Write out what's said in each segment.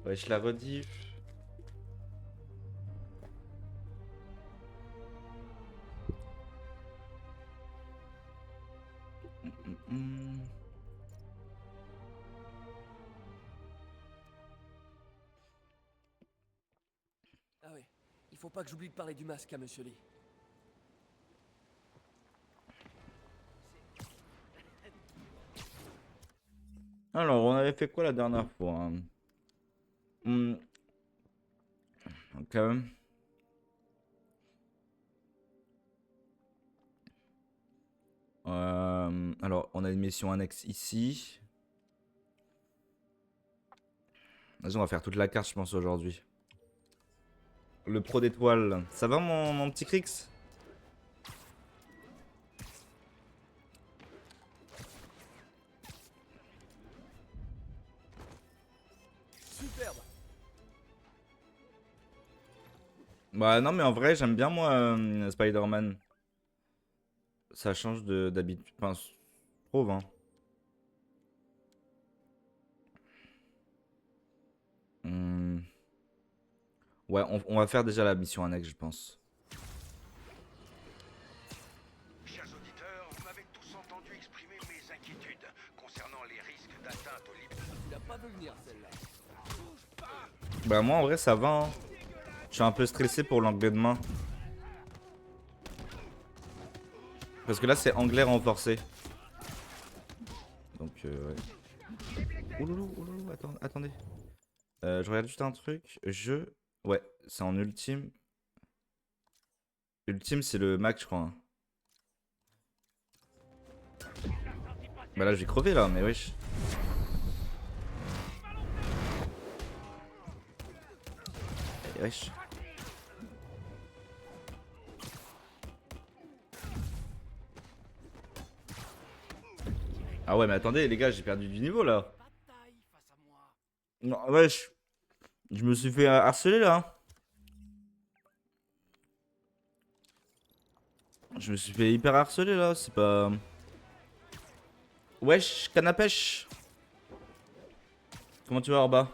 Ouais, je la rediff. Hmm. Ah ouais, il faut pas que j'oublie de parler du masque à Monsieur Lee. Alors, on avait fait quoi la dernière fois hein? Hmm, ok. Alors, on a une mission annexe ici. Vas-y, on va faire toute la carte, je pense, aujourd'hui. Le pro d'étoile. Ça va, mon petit Crix? Superbe. Bah, non, mais en vrai, j'aime bien, moi, Spider-Man. Ça change d'habitude. Enfin, je trouve, hein. Hmm. Ouais, on va faire déjà la mission annexe, je pense. Chers auditeurs, vous m'avez tous entendu exprimer mes inquiétudes concernant les risques d'atteinte aux libertés. Tu l'as pas vu venir celle-là. Bah, moi, en vrai, ça va, hein. Je suis un peu stressé pour l'anglais de main. Parce que là, c'est anglais renforcé. Donc, ouais. Ouloulou, attendez. Je regarde juste un truc. Ouais, c'est en ultime. Ultime, c'est le max, je crois, hein. Bah là, je vais crever, là, mais wesh. Wesh. Ah ouais, mais attendez, les gars, j'ai perdu du niveau, là. Bataille face à moi. Non, wesh. Je me suis fait harceler, là, hein. Je me suis fait hyper harceler, là. C'est pas... Wesh, canne à pêche. Comment tu vas, Orba?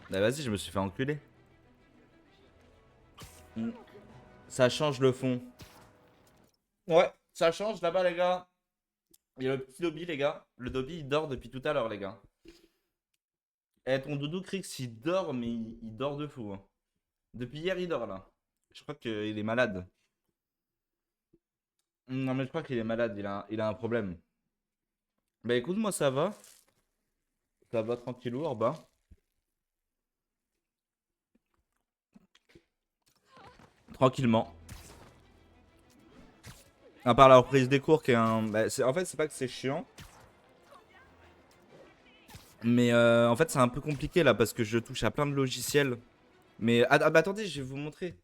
Bah vas-y, je me suis fait enculer. Mm. Ça change le fond. Ouais, ça change là-bas, les gars. Il y a le petit Dobby, les gars. Le Dobby, il dort depuis tout à l'heure, les gars. Eh, ton doudou Crix, il dort, mais il dort de fou, hein. Depuis hier, il dort, là. Je crois qu'il est malade. Non, mais je crois qu'il est malade, il a un problème. Bah écoute, moi, ça va. Ça va tranquillou, Orba. Tranquillement. À part la reprise des cours qui est un... Bah, en fait, c'est pas que c'est chiant. Mais en fait, c'est un peu compliqué, là, parce que je touche à plein de logiciels. Mais bah, attendez, je vais vous montrer.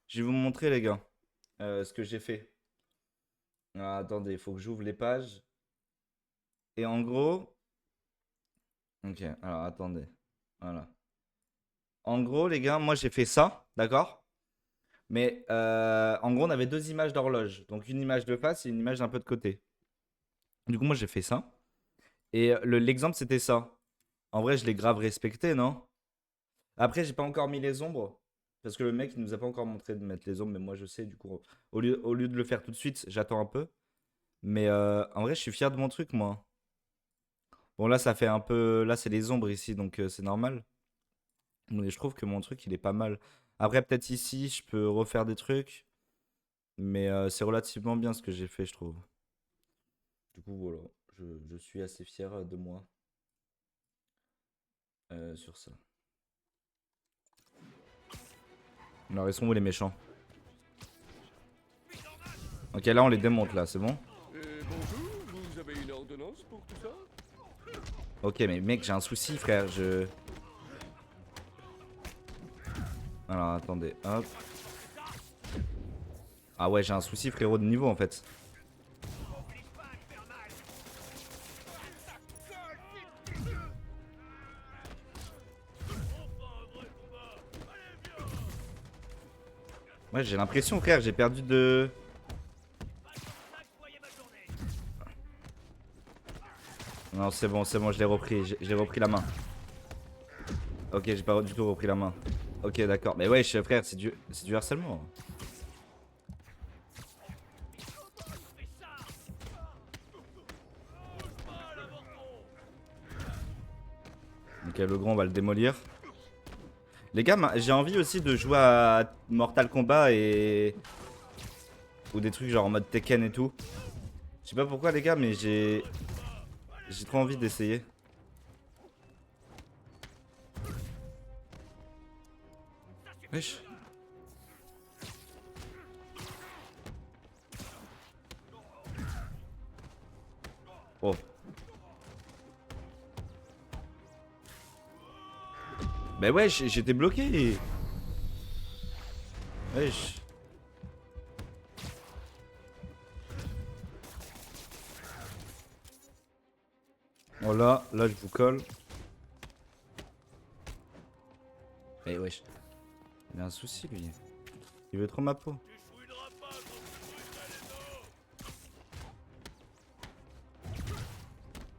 Je vais vous montrer, les gars, ce que j'ai fait. Ah, attendez, il faut que j'ouvre les pages. Et en gros... Ok, alors attendez. Voilà. En gros, les gars, moi j'ai fait ça, d'accord? Mais en gros, on avait deux images d'horloge. Donc une image de face et une image d'un peu de côté. Du coup, moi j'ai fait ça. Et l'exemple, c'était ça. En vrai, je l'ai grave respecté, non? Après, j'ai pas encore mis les ombres. Parce que le mec, il nous a pas encore montré de mettre les ombres. Mais moi, je sais, du coup, au lieu de le faire tout de suite, j'attends un peu. Mais en vrai, je suis fier de mon truc, moi. Bon, là, ça fait un peu. Là, c'est les ombres ici, donc c'est normal. Mais je trouve que mon truc, il est pas mal. Après, peut-être ici, je peux refaire des trucs. Mais c'est relativement bien ce que j'ai fait, je trouve. Du coup, voilà. Je suis assez fier de moi sur ça. Alors, ils sont où les méchants? Ok, là, on les démonte, là, c'est bon? Bonjour, vous avez une ordonnance pour tout ça? Ok, mais mec, j'ai un souci, frère. Alors, attendez, hop. Ah ouais, j'ai un souci, frérot, de niveau, en fait. Ouais, j'ai l'impression, frère, j'ai perdu de... Non, c'est bon, je l'ai repris. J'ai repris la main. Ok, j'ai pas du tout repris la main. Ok, d'accord. Mais ouais, frère, c'est du harcèlement. Ok, le grand, on va le démolir. Les gars, j'ai envie aussi de jouer à Mortal Kombat et... Ou des trucs genre en mode Tekken et tout. Je sais pas pourquoi les gars, mais j'ai trop envie d'essayer. Wesh. Oh. Bah wesh, j'étais bloqué. Wesh. Oh là je vous colle. Eh wesh. Il a un souci lui. Il veut trop ma peau.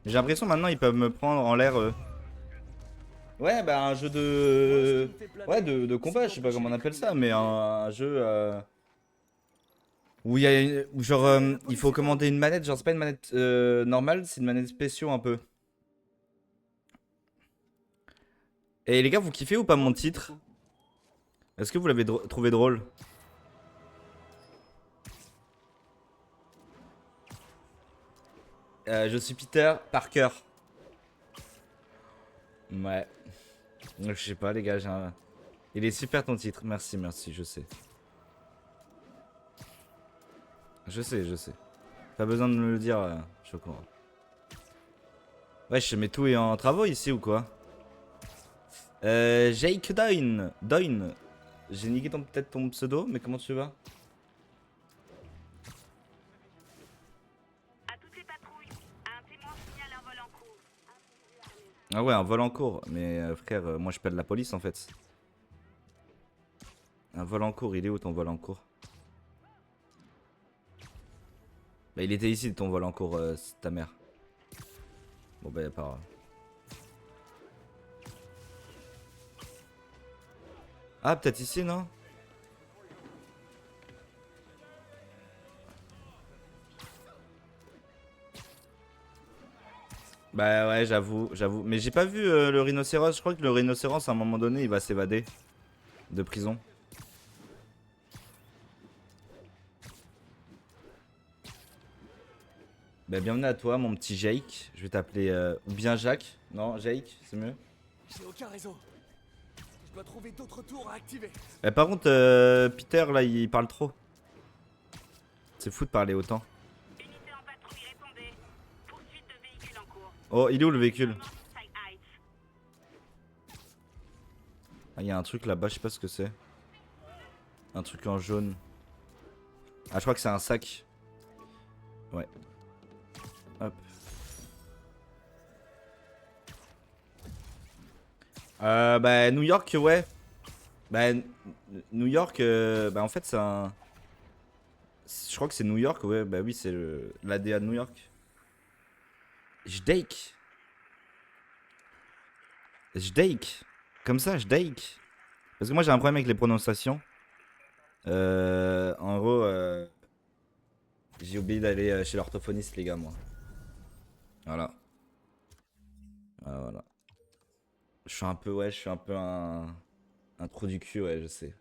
J'ai l'impression maintenant ils peuvent me prendre en l'air. Ouais bah un jeu de... Ouais de combat, je sais pas comment on appelle ça, mais un jeu... Où il y a où genre il faut commander une manette, genre c'est pas une manette normale, c'est une manette spéciaux un peu. Et les gars, vous kiffez ou pas mon titre? Est-ce que vous l'avez trouvé drôle? Je suis Peter Parker. Ouais. Je sais pas les gars, il est super ton titre, merci, je sais. Je sais. Pas besoin de me le dire, je suis au courant. Wesh, mais tout est en travaux ici ou quoi? Jake Doyne. J'ai niqué peut-être ton pseudo, mais comment tu vas? À toutes les patrouilles, un témoin signale un vol en cours. Ah ouais, un vol en cours. Mais frère, moi je pèle la police en fait. Un vol en cours, il est où ton vol en cours? Bah il était ici ton vol en cours, c'est ta mère. Bon bah y'a pas grave. Ah peut-être ici non? Bah ouais j'avoue. Mais j'ai pas vu le rhinocéros, je crois que le rhinocéros à un moment donné il va s'évader de prison. Bah bienvenue à toi mon petit Jake, je vais t'appeler ou bien Jacques, non Jake c'est mieux. J'ai aucun réseau. Je dois trouver d'autres tours à activer. Bah, par contre Peter là il parle trop. C'est fou de parler autant. Unité en patrouille, répondez. Poursuite de véhicule en cours. Oh il est où le véhicule? Side Heights. Ah y'a un truc là-bas, je sais pas ce que c'est. Un truc en jaune. Ah je crois que c'est un sac. Ouais. Hop. Bah New York ouais. Bah New York bah en fait c'est un... Je crois que c'est New York ouais, bah oui c'est l'ADA de New York. Jdake. Comme ça Jdake. Parce que moi j'ai un problème avec les prononciations. En gros j'ai oublié d'aller chez l'orthophoniste les gars moi. Voilà. Voilà. Je suis un peu un trou du cul ouais je sais.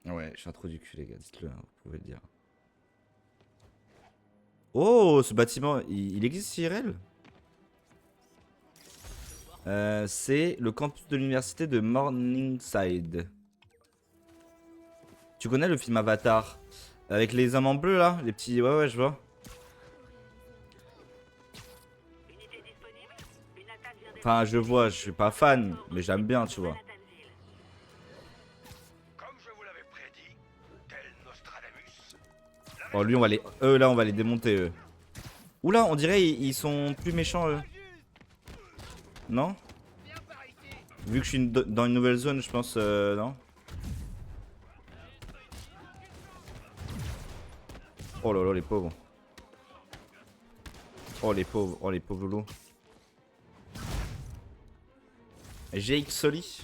Ouais je suis un trou du cul les gars, dites-le, hein, vous pouvez le dire. Oh ce bâtiment il existe IRL? C'est le campus de l'université de Morningside. Tu connais le film Avatar? Avec les hommes en bleu là? Les petits... Ouais je vois. Unité disponible. Une attaque vient d'être Enfin je vois, je suis pas fan, mais j'aime bien tu vois. Manhattanville. Comme je vous l'avais prédit, tel Nostradamus, Oh lui on va les... Eux là on va les démonter eux. Oula on dirait ils sont plus méchants eux. Non? Vu que je suis dans une nouvelle zone je pense non? Oh là là les pauvres. Oh les pauvres loulous. GX Soli.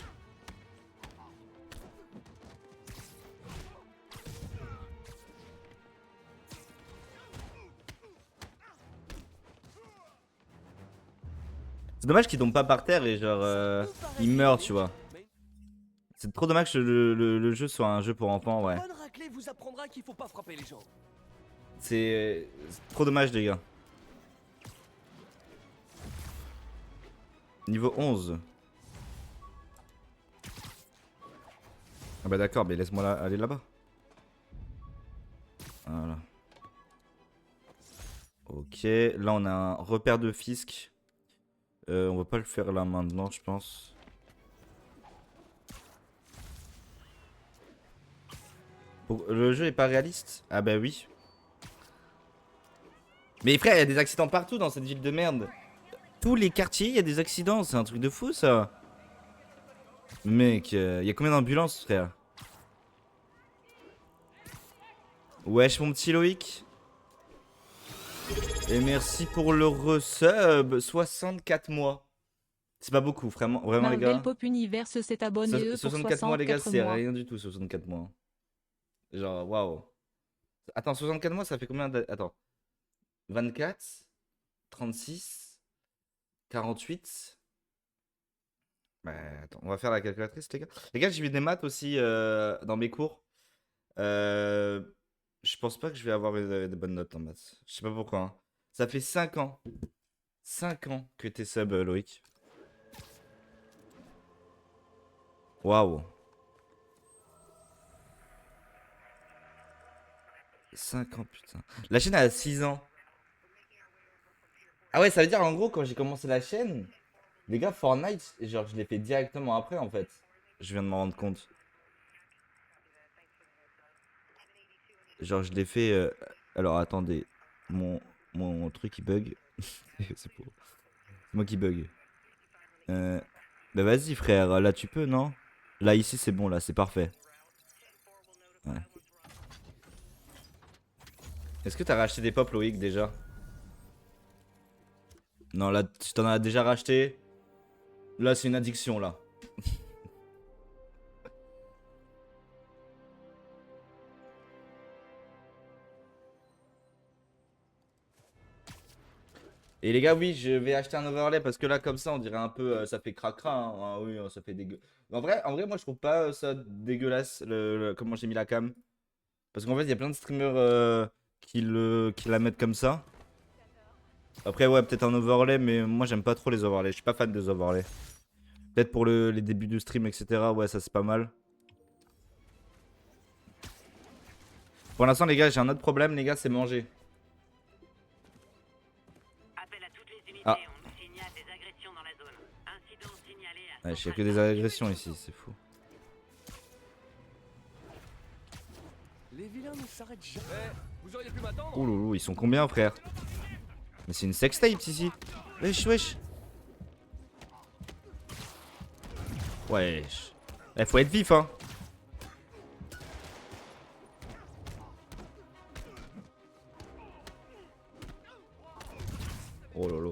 C'est dommage qu'ils tombent pas par terre et genre ils meurent, tu vois. C'est trop dommage que le jeu soit un jeu pour enfants, ouais. Bonne raclée vous apprendra qu'il faut pas frapper les gens. C'est trop dommage les gars. Niveau 11. Ah bah d'accord, mais laisse-moi aller là-bas. Voilà. Ok, là on a un repère de Fisk. On va pas le faire là maintenant, je pense. Le jeu est pas réaliste? Ah bah oui. Mais frère, il y a des accidents partout dans cette ville de merde. Tous les quartiers, il y a des accidents, c'est un truc de fou ça. Mec, il y a combien d'ambulances, frère? Wesh mon petit Loïc. Et merci pour le resub, 64 mois. C'est pas beaucoup, vraiment les gars. Marvel Pop Universe s'est abonné eux pour 64 mois les gars, 64 c'est mois. rien du tout 64 mois. Genre waouh. Attends, 64 mois ça fait combien Attends. 24 36 48. Bah attends, on va faire la calculatrice les gars. Les gars, j'ai vu des maths aussi dans mes cours. Je pense pas que je vais avoir des bonnes notes en maths. Je sais pas pourquoi. Hein. Ça fait 5 ans. 5 ans que t'es sub, Loïc. Waouh. 5 ans, putain. La chaîne a 6 ans. Ah ouais, ça veut dire en gros, quand j'ai commencé la chaîne, les gars, Fortnite, genre, je l'ai fait directement après en fait. Je viens de m'en rendre compte. Genre, je l'ai fait. Alors, attendez. Mon truc il bug. C'est moi qui bug. Bah, vas-y, frère. Là, tu peux, non? Là, ici, c'est bon. Là, c'est parfait. Ouais. Est-ce que t'as racheté des pop, Loïc, déjà? Non, là, tu t'en as déjà racheté. Là, c'est une addiction, là. Et les gars, oui, je vais acheter un overlay parce que là, comme ça, on dirait un peu, ça fait cracra. Hein. Ah oui, ça fait dégueu. En vrai, moi, je trouve pas ça dégueulasse comment j'ai mis la cam. Parce qu'en fait, il y a plein de streamers qui la mettent comme ça. Après, ouais, peut-être un overlay, mais moi, j'aime pas trop les overlays. Je suis pas fan des overlays. Peut-être pour les débuts de stream, etc. Ouais, ça, c'est pas mal. Pour l'instant, les gars, j'ai un autre problème, les gars, c'est manger. Appel à toutes les unités. Ah. On nous signale des agressions dans la zone. Incident signalé à Ouais, je sais que Central des Park. agressions ici, c'est fou. Les vilains ne s'arrêtent jamais. Vous auriez pu m'attendre. Ouh loulou, ils sont combien, frère? Mais c'est une sextape ici. Wesh, wesh. Wesh. Eh, faut être vif, hein. Oh lolo.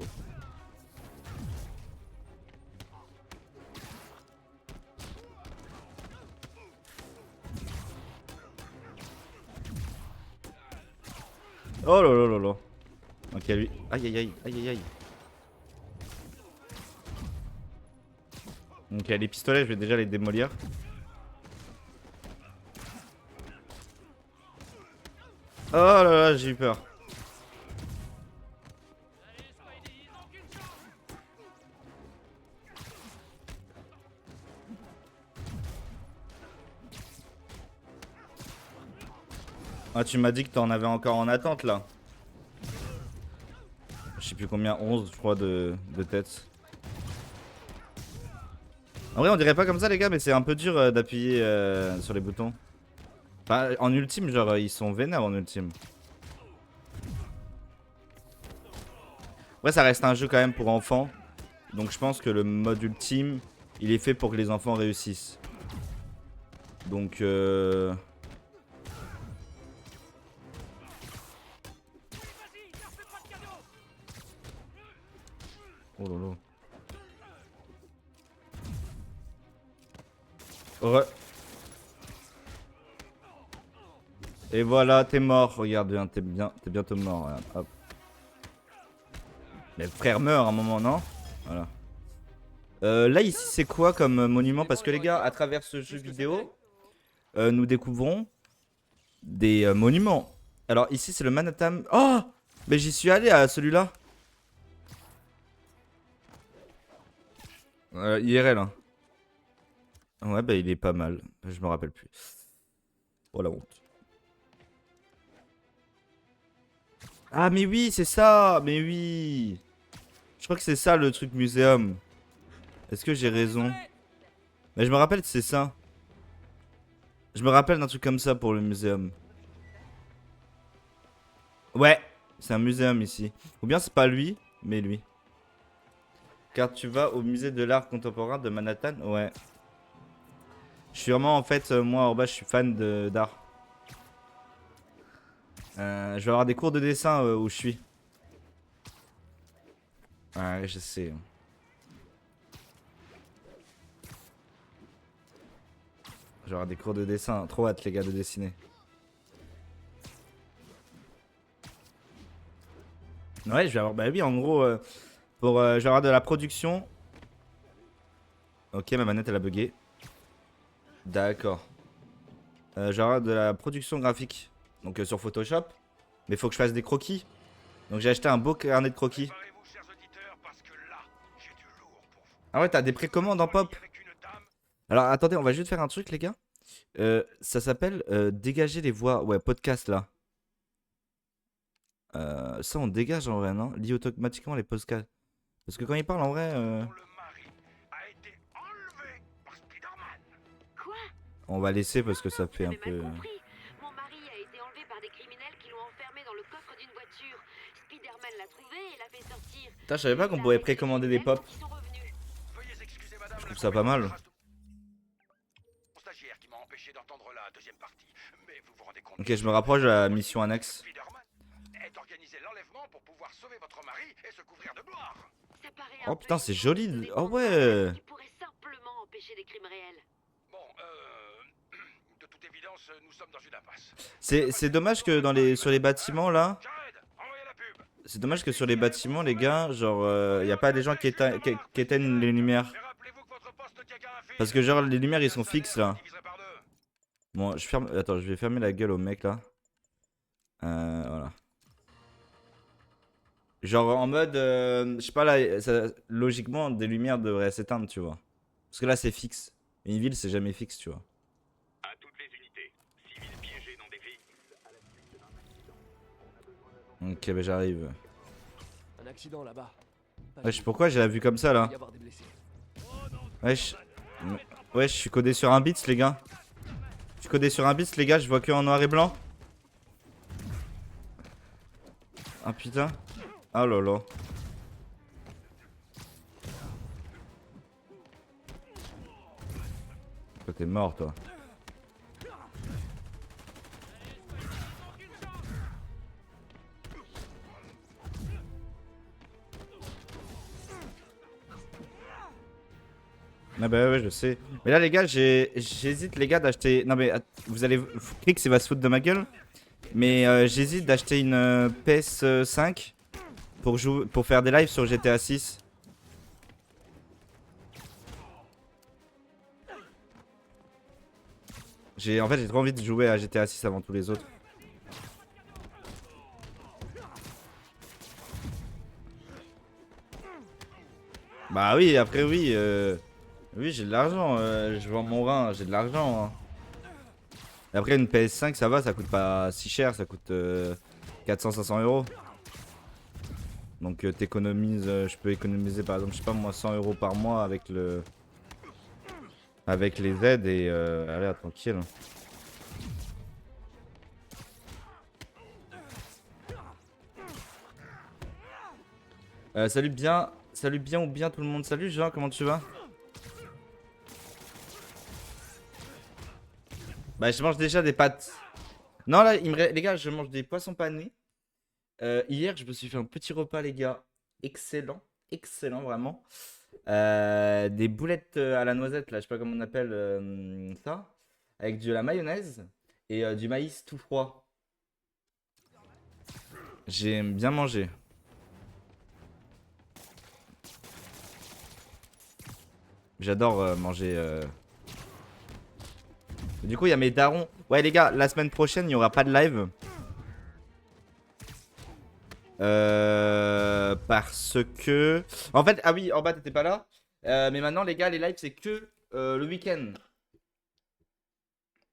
Oh lolo lolo. Ok, lui. Aïe aïe aïe, aïe aïe aïe. Ok, les pistolets, je vais déjà les démolir. Oh là là, j'ai eu peur. Ah, tu m'as dit que t'en avais encore en attente là. Je sais plus combien, 11 je crois de têtes. En vrai on dirait pas comme ça les gars, mais c'est un peu dur d'appuyer sur les boutons. Enfin en ultime genre ils sont vénères en ultime. Ouais, ça reste un jeu quand même pour enfants. Donc je pense que le mode ultime il est fait pour que les enfants réussissent. Donc Oh lolo. Ouais. Et voilà, t'es mort. Regarde bien, t'es bientôt mort. Regarde, hop. Mais le frère meurt à un moment, non? Voilà. Là, ici, c'est quoi comme monument? Parce que les gars, à travers ce jeu vidéo, nous découvrons des monuments. Alors, ici, c'est le Manhattan. Oh! Mais j'y suis allé à celui-là. IRL, hein. Ouais, bah, il est pas mal. Je me rappelle plus. Oh la honte. Ah, mais oui, c'est ça! Mais oui! Je crois que c'est ça le truc muséum. Est-ce que j'ai raison? Mais je me rappelle que c'est ça. Je me rappelle d'un truc comme ça pour le muséum. Ouais, c'est un muséum ici. Ou bien c'est pas lui, mais lui. Car tu vas au musée de l'art contemporain de Manhattan? Ouais. Je suis vraiment en fait, moi en bas je suis fan d'art. Je vais avoir des cours de dessin où je suis. Ouais, je sais. Je vais avoir des cours de dessin. Trop hâte les gars de dessiner. Ouais, je vais avoir. Bah oui, en gros, je vais avoir de la production. Ok, ma manette elle a bugué. D'accord. Je vais avoir de la production graphique. Donc sur Photoshop. Mais faut que je fasse des croquis. Donc j'ai acheté un beau carnet de croquis. Préparez-vous, chers auditeurs, parce que là, j'ai du lourd pour vous. Ah ouais, t'as des précommandes en pop. Avec une dame, Alors attendez, on va juste faire un truc les gars. Ça s'appelle dégager les voix. Ouais, podcast là. Ça on dégage en vrai, non? Lis automatiquement les podcasts. Parce que quand il parle en vrai, dont le mari a été enlevé par Spider-Man. Quoi? on va laisser parce que ça fait un J'avais peu. mal compris. Mon mari a été enlevé par des criminels qui l'ont enfermé dans le coffre d'une voiture. Spider-Man l'a trouvé et l'a fait sortir. Putain, je savais pas qu'on pouvait précommander des pop. Ils sont revenus. Veuillez excuser madame. Je trouve ça pas mal. Mon stagiaire qui m'a empêché d'entendre la deuxième partie. Mais vous vous rendez compte. Ok, je me rapproche de la mission annexe. Spider-Man est organisé l'enlèvement pour pouvoir sauver votre mari et se couvrir de gloire. Ça paraît Oh un peu putain, c'est idiot joli. de donner Oh ton ouais. mal qui pourrait simplement empêcher des crimes réels. Bon, de toute évidence, nous sommes dans une impasse. C'est dommage que sur les bâtiments là. Jared, envoyez la pub. C'est dommage que sur les bâtiments, les gars, genre, y a pas des gens qui éteignent les lumières. Mais rappelez-vous que votre poste tient qu'à un fil. Parce que genre, les lumières ils sont Le fixes salaire là. divisé par deux. Bon, je ferme. Attends, je vais fermer la gueule au mec là. Voilà. Genre en mode, je sais pas là, logiquement des lumières devraient s'éteindre, tu vois. Parce que là c'est fixe. Une ville c'est jamais fixe, tu vois. À toutes les unités, civils piégés dans des véhicules. Ok, bah j'arrive. Un accident là-bas. Wesh, pourquoi j'ai la vue comme ça Il là? va y avoir des blessés. Wesh. Wesh, je suis codé sur un bits les gars. Je suis codé sur un bits les gars, je vois que en noir et blanc. Ah putain. Ah lolo. Toi t'es mort toi. Ah bah ouais, je sais. Mais là les gars, j'hésite les gars d'acheter. Non mais vous allez. Krix il va se foutre de ma gueule. Mais j'hésite d'acheter une PS5 pour faire des lives sur GTA 6. En fait j'ai trop envie de jouer à GTA 6 avant tous les autres. Bah oui, après oui. Oui, j'ai de l'argent. Je vends mon rein, j'ai de l'argent. Hein. Et après, une PS5, ça va, ça coûte pas si cher, ça coûte 400-500 euros. Donc, t'économises, je peux économiser par exemple, je sais pas moi, 100 euros par mois avec les aides et allez, tranquille. Salut bien ou bien tout le monde. Salut Jean, comment tu vas? Bah je mange déjà des pâtes. Non là, les gars, je mange des poissons panés. Hier, je me suis fait un petit repas les gars, excellent. excellent vraiment. Des boulettes à la noisette, là, je sais pas comment on appelle ça. Avec de la mayonnaise et du maïs tout froid. J'ai bien mangé. J'adore manger. Du coup, il y a mes darons. Ouais, les gars, la semaine prochaine, il n'y aura pas de live. Parce que... En fait, ah oui, en bas, t'étais pas là. Mais maintenant, les gars, les lives, c'est que le week-end.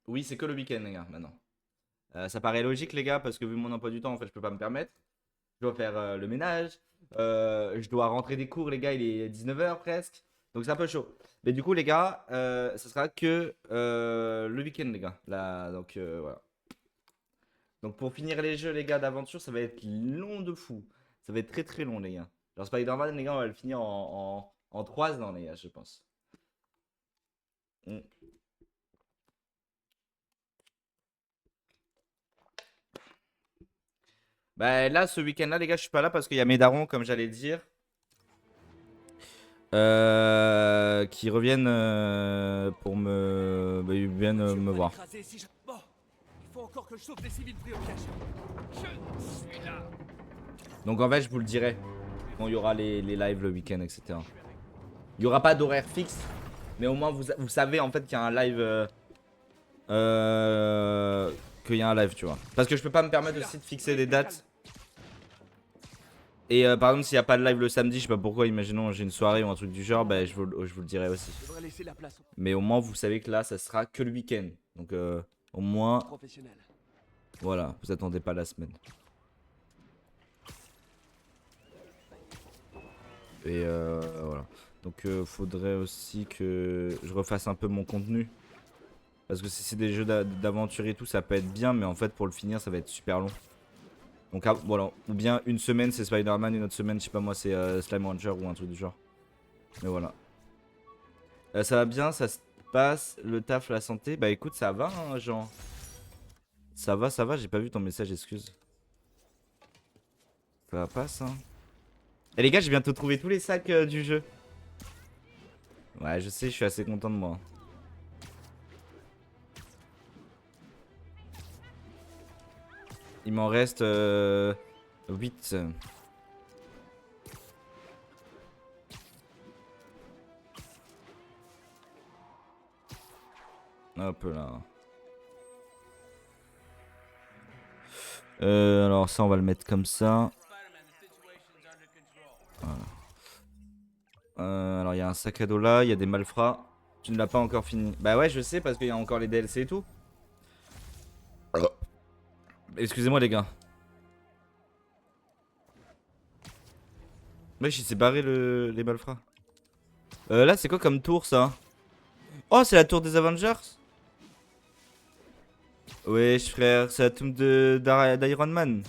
Oui, c'est que le week-end, les gars, maintenant. Ça paraît logique, les gars, parce que vu mon emploi du temps, en fait, je peux pas me permettre. Je dois faire le ménage. Je dois rentrer des cours, les gars, il est 19h presque. Donc c'est un peu chaud. Mais du coup, les gars, ce sera que le week-end, les gars. Là, donc voilà. Donc pour finir les jeux, les gars, d'aventure, ça va être long de fou. Ça va être très très long, les gars. Genre Spider-Man, les gars, on va le finir en 3 ans, les gars, je pense. Mm. Bah là, ce week-end-là, les gars, je suis pas là parce qu'il y a mes darons, comme j'allais dire. Qui reviennent pour me... Bah, ils viennent Tu veux me pas voir. l'écraser si je... Bon, il faut encore que je sauve des civils pris au piège. Je suis là. Donc en fait, je vous le dirai quand il y aura les lives le week-end, etc. Il n'y aura pas d'horaire fixe, mais au moins vous savez en fait qu'il y a un live... qu'il y a un live, tu vois. Parce que je peux pas me permettre aussi de fixer des dates. Et par exemple, s'il n'y a pas de live le samedi, je sais pas pourquoi, imaginons j'ai une soirée ou un truc du genre, bah, je vous le dirai aussi. Je devrais laisser la place Mais au moins, vous savez que là, ça sera que le week-end. Donc au moins, aux professionnels. voilà, vous attendez pas la semaine. Et voilà. Donc faudrait aussi que je refasse un peu mon contenu. Parce que si c'est des jeux d'aventure et tout, ça peut être bien, mais en fait, pour le finir, ça va être super long. Donc voilà, ou bien une semaine c'est Spider-Man, une autre semaine, je sais pas moi, c'est Slime Rancher ou un truc du genre. Mais voilà. Ça va bien, ça se passe, le taf, la santé. Bah écoute, ça va, hein, Jean. Ça va, j'ai pas vu ton message, excuse. Ça passe, hein. Et les gars, j'ai bientôt trouvé tous les sacs du jeu. Ouais, je sais, je suis assez content de moi. Il m'en reste 8. Hop là. Alors ça, on va le mettre comme ça. Voilà. Alors il y a un sac à dos là, il y a des malfrats. Tu ne l'as pas encore fini. Bah ouais, je sais parce qu'il y a encore les DLC et tout. Excusez-moi les gars. Wesh, il s'est barré les malfrats. Là, c'est quoi comme tour ça? Oh, c'est la tour des Avengers? Wesh, frère, c'est la tombe d'Iron Man.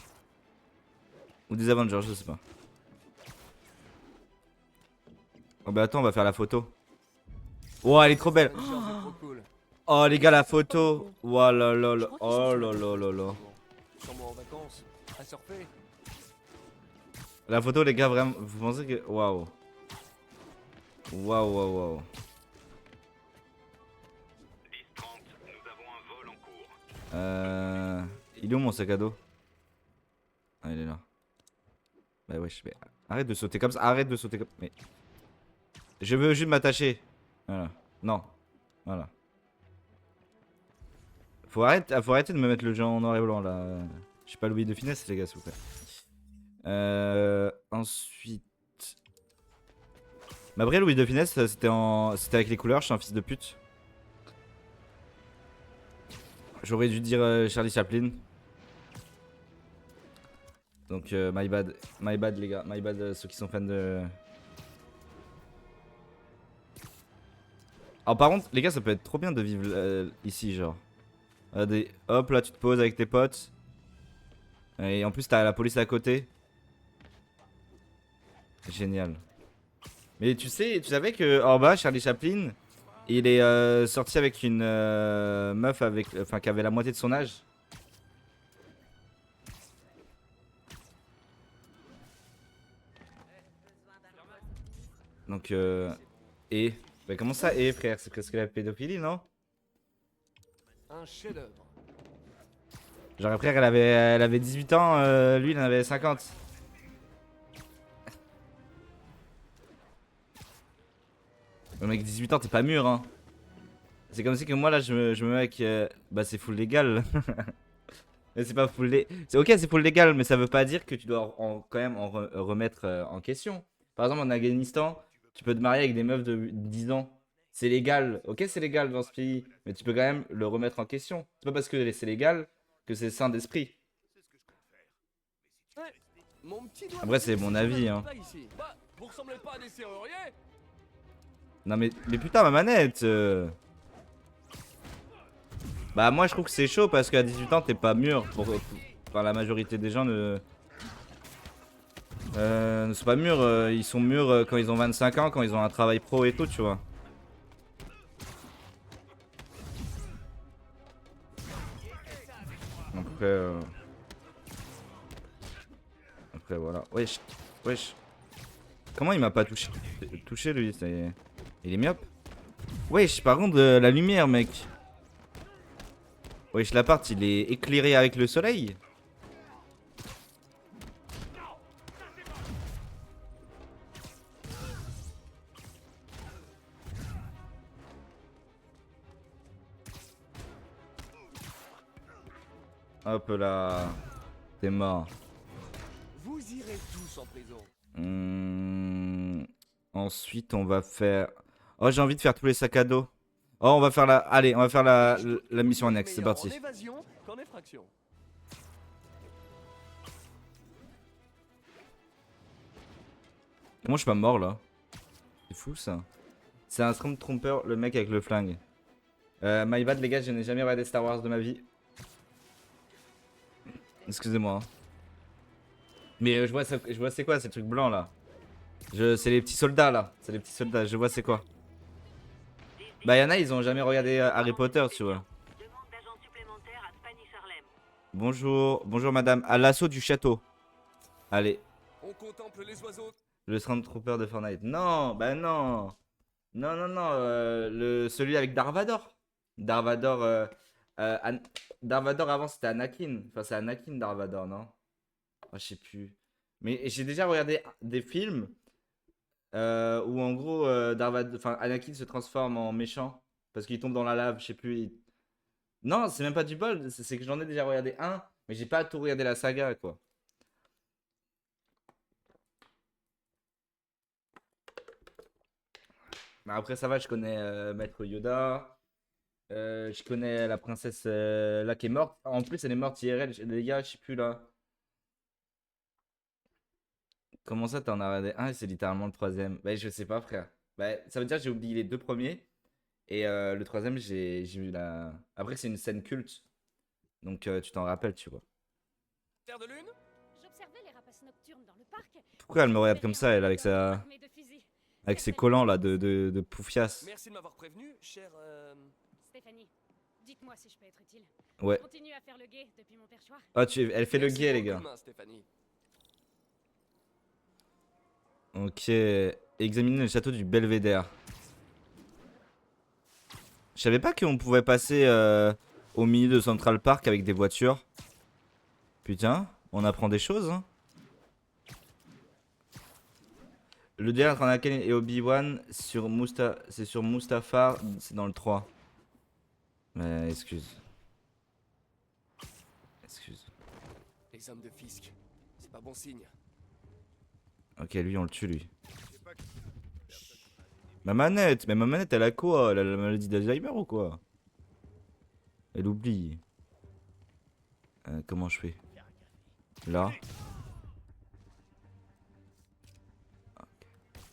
Ou des Avengers, je sais pas. Oh, bah attends, on va faire la photo. Oh, elle est trop belle. Trop cool. Oh, les gars, la photo. Oh là là là. Oh là là là là. Sûrement en vacances, à surfer. La photo, les gars, vraiment, vous pensez que... Waouh. Waouh, waouh, waouh. 10-30, nous avons un vol en cours. Il est où mon sac à dos? Ah, il est là. Bah wesh, mais arrête de sauter comme ça, arrête de sauter comme... Mais... Je veux juste m'attacher. Voilà. Non. Voilà. Faut arrêter de me mettre le jeu en noir et blanc là. Je suis pas Louis de finesse les gars, s'il vous plaît. Ensuite... Mais après Louis de finesse, c'était avec les couleurs, je suis un fils de pute. J'aurais dû dire Charlie Chaplin. Donc my bad les gars, my bad ceux qui sont fans de... Alors par contre les gars, ça peut être trop bien de vivre ici genre. Hop là tu te poses avec tes potes. Et en plus t'as la police à côté. Génial. Mais tu savais que en bas Charlie Chaplin, il est sorti avec une meuf qui avait la moitié de son âge. Donc, et. Bah, comment ça, et frère? C'est presque la pédophilie, non? Un chef-d'œuvre. Genre, frère, elle avait 18 ans, lui, il en avait 50. Le mec, 18 ans, t'es pas mûr, hein. C'est comme si que moi, là, je me mets avec. Bah, c'est full légal. Mais c'est pas full légal. C'est ok, c'est full légal, mais ça veut pas dire que tu dois quand même en remettre en question. Par exemple, en Afghanistan, tu peux te marier avec des meufs de 10 ans. C'est légal. Ok, c'est légal dans ce pays. Mais tu peux quand même le remettre en question. C'est pas parce que c'est légal que c'est sain d'esprit. Ouais. Mon petit doigt Après, c'est mon avis, hein. pas ici. Bah, vous ressemblez pas à des serruriers? Non, mais putain, ma manette. Bah, moi, je trouve que c'est chaud parce qu'à 18 ans, t'es pas mûr. Enfin, la majorité des gens ne sont pas mûrs. Ils sont mûrs quand ils ont 25 ans, quand ils ont un travail pro et tout, tu vois. Après, après voilà. Wesh, wesh. Comment il m'a pas touché lui? Il est myope. Wesh, par contre, la lumière, mec. Wesh, l'appart, il est éclairé avec le soleil. Hop là. T'es mort. Vous irez tous en prison. Ensuite, on va faire. Oh, j'ai envie de faire tous les sacs à dos. Oh, on va faire la. Allez, on va faire la mission annexe. C'est Meilleur parti. En évasion qu'en effraction. Comment je suis pas mort là? C'est fou ça. C'est un Stormtrooper, le mec avec le flingue. My bad, les gars, je n'ai jamais regardé Star Wars de ma vie. Excusez-moi. Hein. Mais je vois c'est quoi ces trucs blancs là? C'est les petits soldats là. C'est les petits soldats, je vois c'est quoi. Bah y'en a, ils ont jamais regardé Harry Potter, tu vois. Demande d'agents supplémentaires à Spanish Harlem. Bonjour, bonjour madame. À l'assaut du château. Allez, On contemple les oiseaux. le Stormtrooper de Fortnite. Non, bah non. Non, non, non. Celui avec Darvador. Darvador. Darvador avant c'était Anakin. Enfin, c'est Anakin Darvador, non? Oh, je sais plus. Mais j'ai déjà regardé des films où en gros enfin, Anakin se transforme en méchant parce qu'il tombe dans la lave, je sais plus. Non, c'est même pas du bol, c'est que j'en ai déjà regardé un, mais j'ai pas tout regardé la saga quoi. Mais après ça va, je connais Maître Yoda, je connais la princesse là qui est morte. En plus elle est morte IRL, les gars, je sais plus là. Comment ça, t'en as regardé un et c'est littéralement le troisième? Bah, je sais pas, frère. Bah, ça veut dire que j'ai oublié les deux premiers. Et le troisième, j'ai eu la. Après, c'est une scène culte. Donc, tu t'en rappelles, tu vois. Terre de lune. J'observais les rapaces nocturnes dans le parc. Pourquoi elle me regarde comme ça, elle, avec avec ses collants là de poufias? Merci de m'avoir prévenu, cher. Stéphanie, dites-moi si je peux être utile. Ouais. Continue à faire le guet depuis mon perchoir. Ah, elle fait le Merci guet, pour les le gars. coup de main, Stéphanie. Ok. Examiner le château du Belvédère. Je savais pas qu'on pouvait passer au milieu de Central Park avec des voitures. Putain, on apprend des choses, hein. Le duel entre Anakin et Obi-Wan c'est sur Mustafar, c'est dans le 3. Mais excuse. Excuse. Les hommes de Fisk. C'est pas bon signe. Ok, lui on le tue lui. Ma manette, mais ma manette elle a quoi? Elle a la maladie d'Alzheimer ou quoi? Elle oublie. Comment je fais? Là.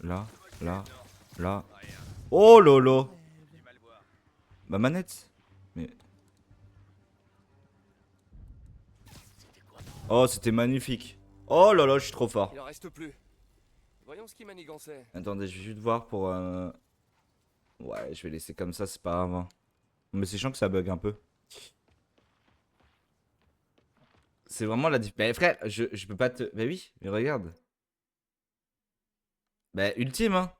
Là, là. Oh lolo! Ma manette? Mais. Oh, c'était magnifique. Oh là là, je suis trop fort. Il en reste plus. Voyons ce qui manigançait. Attendez, je vais juste voir pour. Ouais, je vais laisser comme ça, c'est pas grave. Hein. Mais c'est chiant que ça bug un peu. C'est vraiment la différence. Mais frère, je peux pas te. Bah oui, mais regarde. Bah ultime, hein.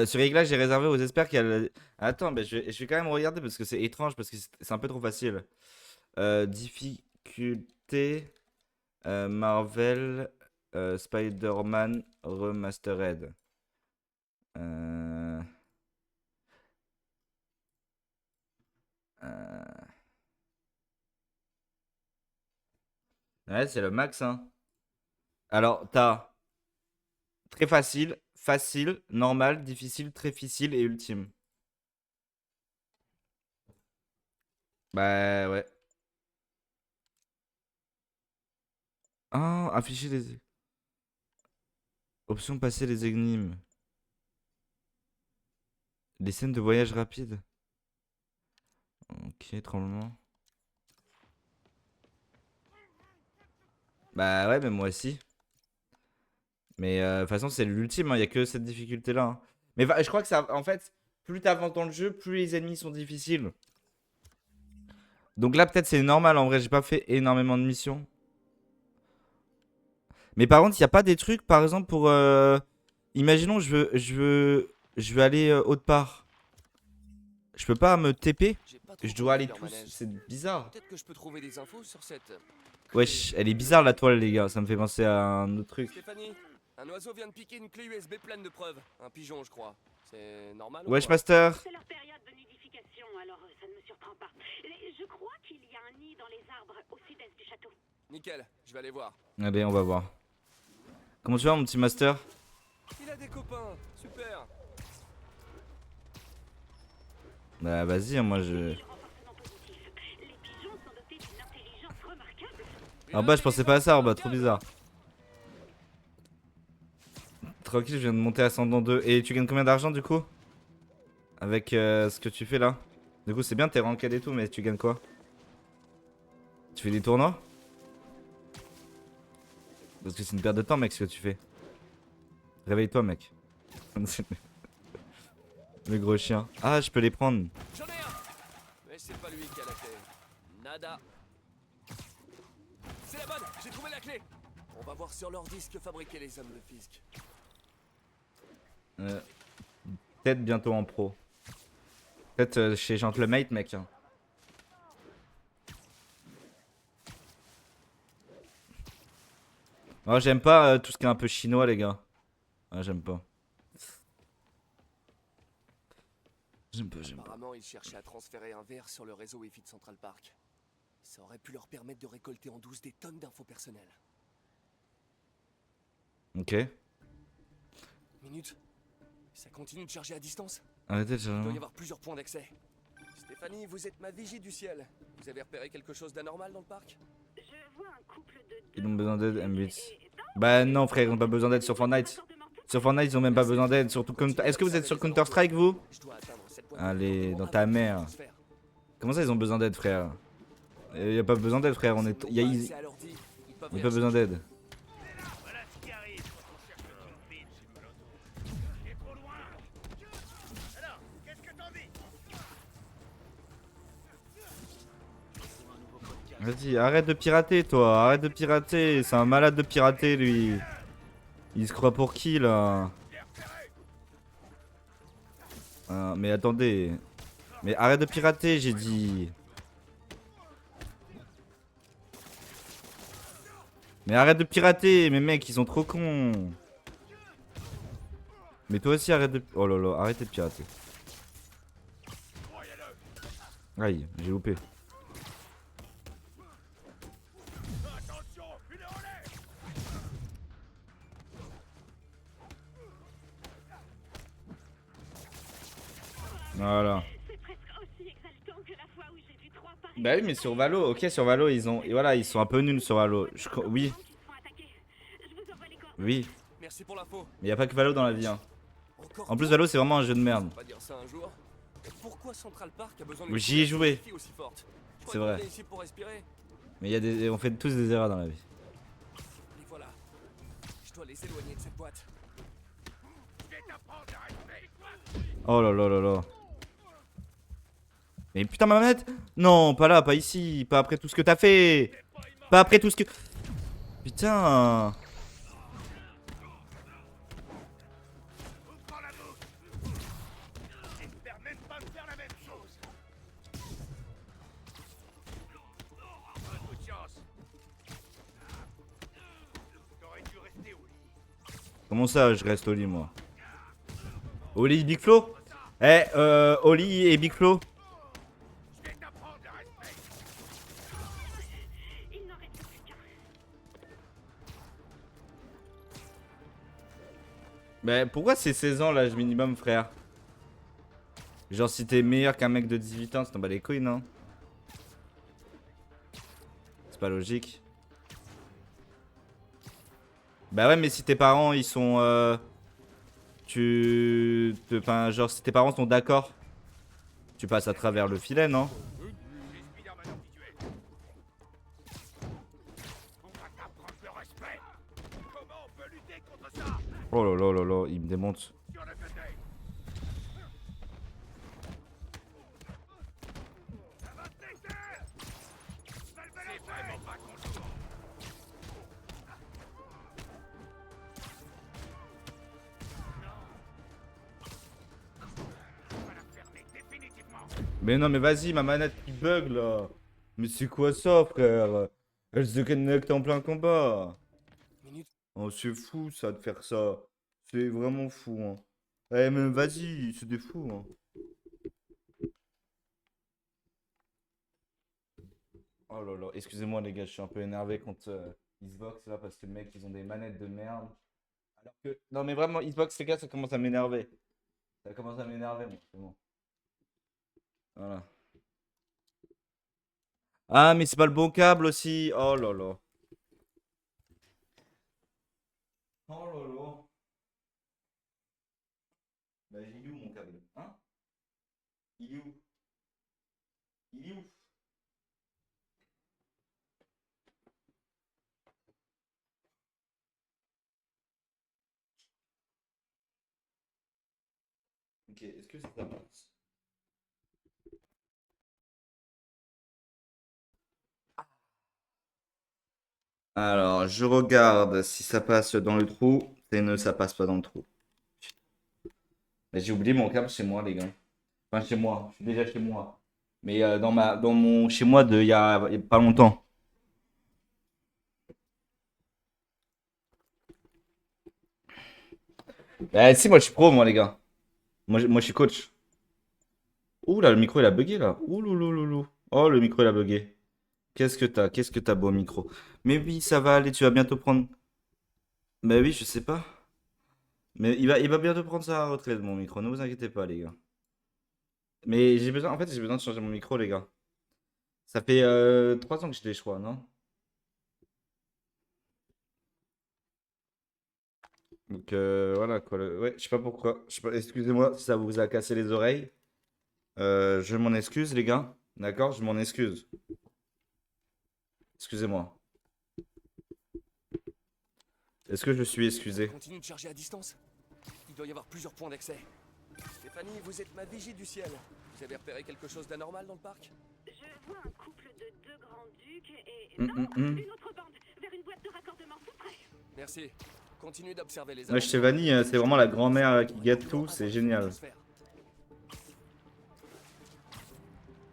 Sur réglages, j'ai réservé aux experts qu'elle. Attends, bah, je vais quand même regarder parce que c'est étrange, parce que c'est un peu trop facile. Difficulté Marvel Spider-Man Remastered. Euh, euh, Ouais, c'est le max, hein. Alors, t'as très facile, facile, normal, difficile, très difficile et ultime. Bah ouais. Ah, afficher les. Option passer les énigmes. Les scènes de voyage rapide. Ok, tremblement. Bah ouais, mais moi aussi. Mais de toute façon, c'est l'ultime, il y a que cette difficulté-là, hein. Mais je crois que ça, en fait, plus t'avances dans le jeu, plus les ennemis sont difficiles. Donc là, peut-être c'est normal, en vrai, j'ai pas fait énormément de missions. Mais par contre, il n'y a pas des trucs, par exemple, pour... Imaginons, je veux aller autre part. Je peux pas me TP. J'ai pas trop Je dois aller compris leur tous. manège. C'est bizarre. Peut-être que je peux trouver des infos sur cette. Wesh, elle est bizarre la toile, les gars. Ça me fait penser à un autre truc. Stéphanie, un oiseau vient de piquer une clé USB pleine de preuves. Un pigeon, je crois. C'est normal ou Wesh, quoi? Master. C'est leur période de nidification, alors ça ne me surprend pas. Et je crois qu'il y a un nid dans les arbres au sud-est du château. Nickel, je vais aller voir. Allez, on va voir. Comment tu vas, mon petit Master? Il a des copains, super. Bah, vas-y, moi je. Le renforcement positif. Les pigeons sont dotés d'une intelligence remarquable. Ah bah, je pensais pas à ça, bah, trop bizarre. Tranquille, je viens de monter ascendant 2. Et tu gagnes combien d'argent du coup? Avec ce que tu fais là? Du coup, c'est bien, t'es ranked et tout, mais tu gagnes quoi? Tu fais des tournois? Parce que c'est une perte de temps, mec, ce que tu fais. Réveille-toi, mec. Le gros chien. Ah, je peux les prendre. J'en ai un. Mais c'est pas lui qui a la clé. Nada. C'est la bonne, j'ai trouvé la clé. On va voir sur leur disque fabriquer les hommes de Fisk. Peut-être bientôt en pro. Peut-être chez Gentlemate, mec. Hein. Oh, j'aime pas tout ce qui est un peu chinois, les gars. Ah, j'aime pas. J'aime pas. Apparemment, ils cherchaient à transférer un verre sur le réseau Wi-Fi de Central Park. Ça aurait pu leur permettre de récolter en douce des tonnes d'infos personnelles. Ok. Minute. Ça continue de charger à distance. Arrêtez de Il doit y charger. avoir plusieurs points d'accès. Stéphanie, vous êtes ma vigie du ciel. Vous avez repéré quelque chose d'anormal dans le parc? Je vois un couple de Ils ont besoin d'aide, M8. et- Bah non, frère, ils ont pas besoin d'aide sur Fortnite. Sur Fortnite, ils ont même pas besoin d'aide. Surtout Est-ce que vous êtes sur Counter-Strike, vous? Je dois atteindre cette boîte Allez, de dans commande ta avant le mère. transfert. Comment ça, ils ont besoin d'aide, frère? Y a pas besoin d'aide, frère. On est. S'ils Y a n'ont pas ils accès à l'ordi, ils peuvent y a rien pas besoin chercher. d'aide. Voilà ce qui arrive quand on cherche le Kingpin, Shimoto. T'es trop loin. Alors, qu'est-ce que t'en dis? Vas-y, arrête de pirater, toi. Arrête de pirater. C'est un malade de pirater, lui. Il se croit pour qui, là? Ah, mais attendez. Mais arrête de pirater, j'ai dit. Mais arrête de pirater, mais mec, ils sont trop cons. Mais toi aussi, arrête de. Oh là là, arrêtez de pirater. Aïe, j'ai loupé. Attention, une relais. Voilà. C'est presque aussi exaltant que la fois où j'ai vu 3 pareils. Bah oui, mais sur Valo, ok, sur Valo, ils ont. Et voilà, ils sont un peu nuls sur Valo. Oui, Qui se font attaquer. Je vous envoie les coordonnées. oui. Merci pour l'info. Mais y a pas que Valo dans la vie, hein. Encore En plus, toi Valo, c'est vraiment un jeu de merde. On va dire ça un jour. Et pourquoi Central Park a besoin Oui, j'y ai joué. Wi-Fi aussi forte? Je C'est crois qu'on vrai. est ici pour respirer. Mais y a des. On fait tous des erreurs dans la vie. Les voilà. Je dois les éloigner de cette boîte. Je vais t'apprendre à respect. Oh là là là là. Mais putain, ma manette! Non, pas là, pas ici, pas après tout ce que t'as fait! Pas après tout ce que. Putain! Comment ça, je reste au lit, moi? Oli et Big Flo? Eh, Oli et Big Flo? Je vais t'apprendre le respect. Il n'en reste plus qu'un. Mais pourquoi c'est 16 ans l'âge minimum, frère? Genre, si t'es meilleur qu'un mec de 18 ans, ça t'en bat les couilles, non? C'est pas logique. Bah ouais, mais si tes parents, ils sont... Enfin, genre, si tes parents sont d'accord, tu passes à travers le filet, non? C'est Spider-Man habitué. On va t'apprendre le respect. Comment on peut lutter contre ça? Oh là là là là, il me démonte. Sur le côté. Ça va te laisser. C'est vraiment pas ton tour. On va la fermer définitivement. Mais non, mais vas-y, ma manette qui bug, là. Mais c'est quoi ça, frère? Elle se connecte en plein combat. Minute. Oh, c'est fou, ça, de faire ça. C'est vraiment fou, hein. Eh, mais vas-y, c'est des fous, hein. Oh là là, excusez-moi les gars, je suis un peu énervé contre Xbox là parce que mec, ils ont des manettes de merde. Alors que. Non mais vraiment, Xbox les gars, ça commence à m'énerver. Ça commence à m'énerver, moi, c'est bon. Voilà. Ah, mais c'est pas le bon câble aussi. Oh là là. Oh là là. Bah, il est où mon câble? Hein? Il est où? Il est où? Ok, est-ce que ça passe? Alors, je regarde si ça passe dans le trou. Et non, ça passe pas dans le trou. Mais j'ai oublié mon câble chez moi, les gars. Enfin, chez moi. Je suis déjà chez moi. Mais dans mon chez moi de il y a pas longtemps. Bah, si, moi je suis pro, moi, les gars. Moi je suis coach. Ouh là, le micro il a bugué là. Ouh loulou. Oh, le micro il a bugué. Qu'est-ce que t'as beau micro. Mais oui, ça va aller, tu vas bientôt prendre. Bah oui, je sais pas. Mais il va bientôt prendre sa retraite, mon micro. Ne vous inquiétez pas, les gars. Mais j'ai besoin de changer mon micro, les gars. Ça fait 3 ans que je l'ai, je crois, non? Donc voilà quoi. Ouais, je sais pas pourquoi. Je sais pas, excusez-moi si ça vous a cassé les oreilles. Je m'en excuse, les gars. D'accord? Je m'en excuse. Excusez-moi. Est-ce que je suis excusé? Continue de charger à distance. Il doit y avoir plusieurs points d'accès. Stéphanie, vous êtes ma vigie du ciel. Vous avez repéré quelque chose d'anormal dans le parc? Je vois un couple de deux grands-ducs et... Hum, non, hum, hum. une autre bande, vers une boîte de raccordement tout près. Merci. Continuez d'observer les Ouais, chez Vanny, c'est vraiment la grand-mère qui guette tout. C'est génial.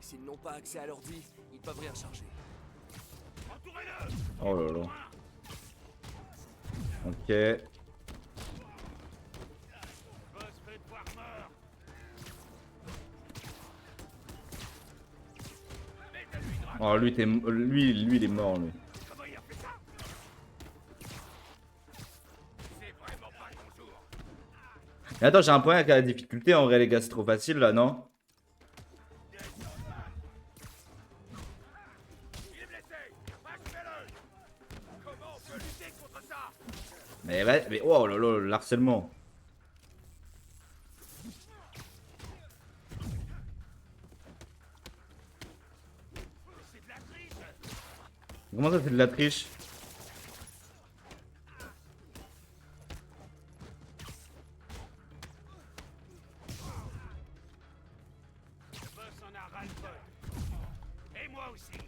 S'ils n'ont pas accès à l'ordi, ils peuvent rien charger. Entourez-le. Oh là là. Ok. Boss peut te voir mort. Mettez-lui une rame. Oh, lui, il est mort, lui. Comment il a fait ça? C'est vraiment pas ton jour. Mais attends, j'ai un point avec la difficulté en vrai, les gars. C'est trop facile là, non? Il est blessé. Achevez-le. Comment on peut lutter contre ça? Mais, ouais, mais oh là là, l'harcèlement. C'est de la triche. Comment ça, c'est de la triche? Le boss en a ras-le-bol. Et moi aussi.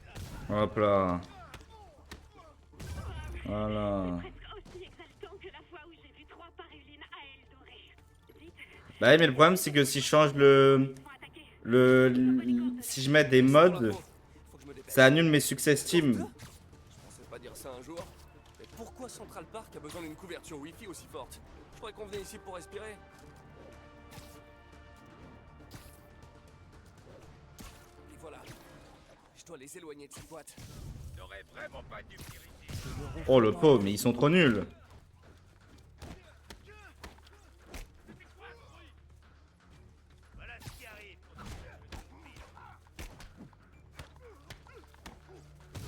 Hop là. Voilà. Presque aussi exaltant que la fois où j'ai vu 3 parulines à ailes dorées. Vite, Bah ouais, mais le problème, c'est que si je change ils vont attaquer. si je mets des modes, Faut que je me dépêche. ça annule mes succès Steam. Je pensais pas dire ça un jour. Mais pourquoi Central Park a besoin d'une couverture Wi-Fi aussi forte? croyais qu'on venait ici pour respirer. Et voilà. Je dois les éloigner de cette boîte. T'aurais vraiment pas dû venir ici. Oh le pauvre, mais ils sont trop nuls. Voilà ce qui arrive.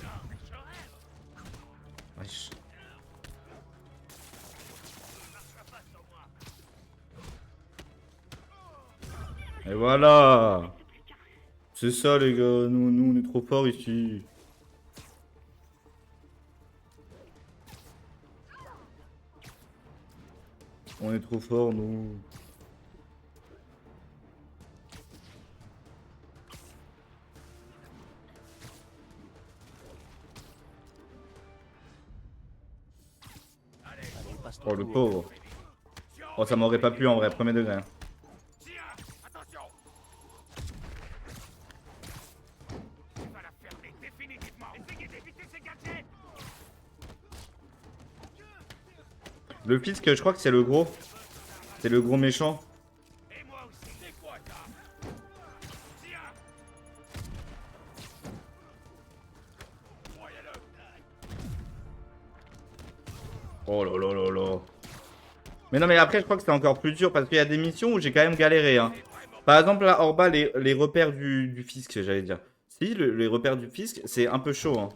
Non, mais je rêve. Wesh. Et voilà. C'est ça les gars, nous on est trop forts ici. On est trop forts nous. Oh le pauvre. Oh ça m'aurait pas plu en vrai, premier degré. Tiens, attention. Tu vas la fermer définitivement. Essayez d'éviter ces gadgets. Le fisc, je crois que c'est le gros. C'est le gros méchant. Et moi aussi. C'est quoi ça? Tiens. Croyez-le. Oh là là là là. Mais non mais après je crois que c'est encore plus dur parce qu'il y a des missions où j'ai quand même galéré hein. Par exemple là hors bas les repères du fisc j'allais dire. Si les repères du fisc c'est un peu chaud hein.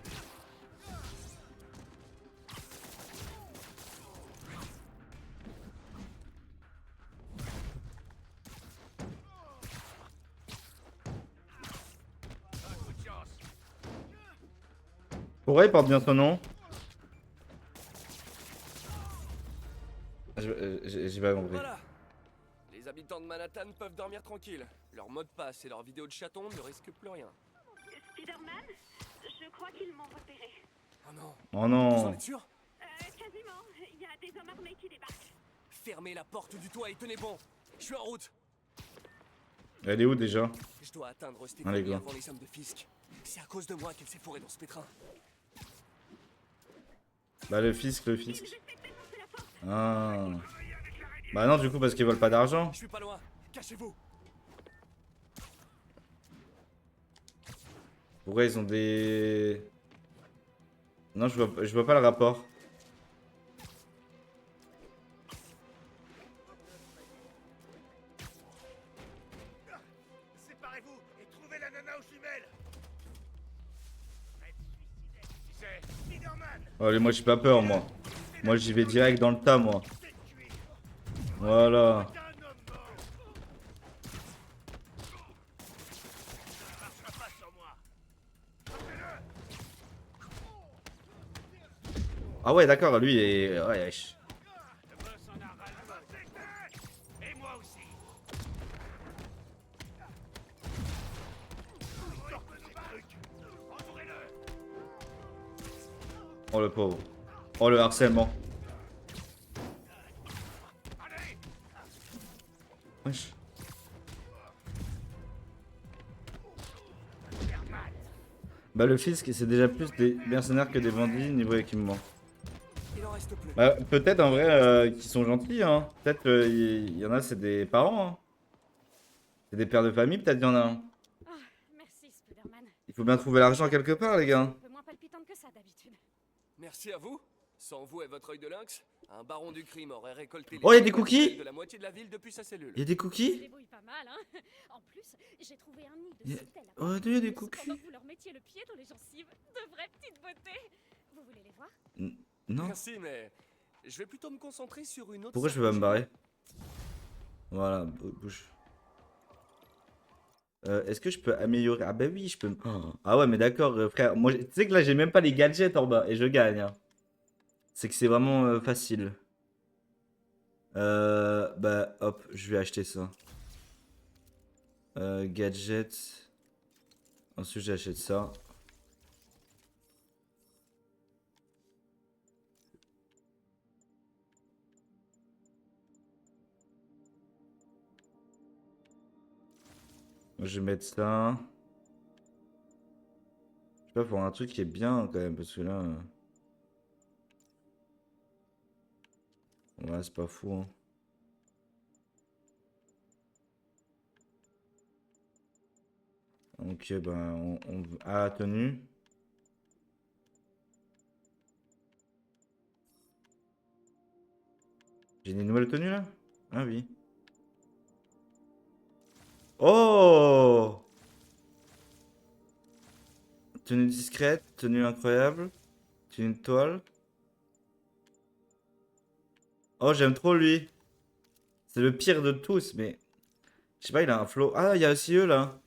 Pourquoi il porte bien son nom? J'ai pas compris. Voilà. Les habitants de Manhattan peuvent dormir tranquilles. Leur mot de passe et leur vidéo de chaton ne risquent plus rien. Spider-Man, je crois qu'ils m'ont repéré. Oh non. Oh Vous en non. êtes sûr? Quasiment. Il y a des hommes armés qui débarquent. Fermez la porte du toit et tenez bon. Je suis en route. Elle est où déjà? Je dois atteindre Allez, Stéphanie go. avant les hommes de Fisk. C'est à cause de moi qu'elle s'est fourrée dans ce pétrin. Bah le fisc. Ah. Bah non du coup parce qu'ils veulent pas d'argent. Je suis pas loin. Cachez-vous. Pourquoi ils ont des... Non je vois pas le rapport. Séparez-vous et trouvez la nana aux jumelles. Faites suicider. Qui c'est? Spider-Man. Allez moi j'ai pas peur moi. Moi j'y vais direct dans le tas moi. Tête cuite. Voilà. T'es un homme mort. Ça marchera pas sur moi. Ah ouais d'accord lui est... Ouais, wesh. Le boss en a ras-le-bol. Et moi aussi. Sorte ces trucs. Entourez-le. Oh le pauvre. Oh le harcèlement. Allez. Wesh. Bah le fisc c'est déjà plus des mercenaires que des bandits niveau équipement. Il en reste plus. Bah peut-être en vrai qu'ils sont gentils hein. Peut-être il y en a c'est des parents hein. C'est des pères de famille peut-être il y en a un. Ah, merci, Spider-Man. Il faut bien trouver l'argent quelque part les gars. Un peu moins palpitante que ça d'habitude. Merci à vous. Sans vous et votre œil de lynx, un baron du crime aurait récolté les Oh, y a des données cookies de la moitié de la ville depuis sa cellule. Il y a des Je cookies? débrouille pas mal, hein. En plus, j'ai trouvé un nid Y de a- citelle à Oh, Paris. il y a des Pendant cookies. que vous leur mettiez le pied dans les gencives. De vraies petites beautés. Vous voulez les voir? Non. Merci, mais je vais plutôt me concentrer sur une autre. Pourquoi je sorte vais pas de me barrer? Voilà, bouge. Est-ce que je peux améliorer? Ah bah oui, je peux... Oh. Ah ouais, mais d'accord, frère. Moi, tu sais que là, j'ai même pas les gadgets en bas et je gagne. Hein. C'est que c'est vraiment facile. Bah, hop, je vais acheter ça. Gadget. Ensuite, j'achète ça. Je vais mettre ça. Je sais pas, pour un truc qui est bien quand même, parce que là... Ouais, c'est pas fou. Hein. Ok, ben, ah, tenue. J'ai des nouvelles tenues là? Ah oui. Oh! Tenue discrète, tenue incroyable, tenue de toile. Oh, j'aime trop lui. C'est le pire de tous, mais. Je sais pas, il a un flow. Ah, il y a aussi eux là.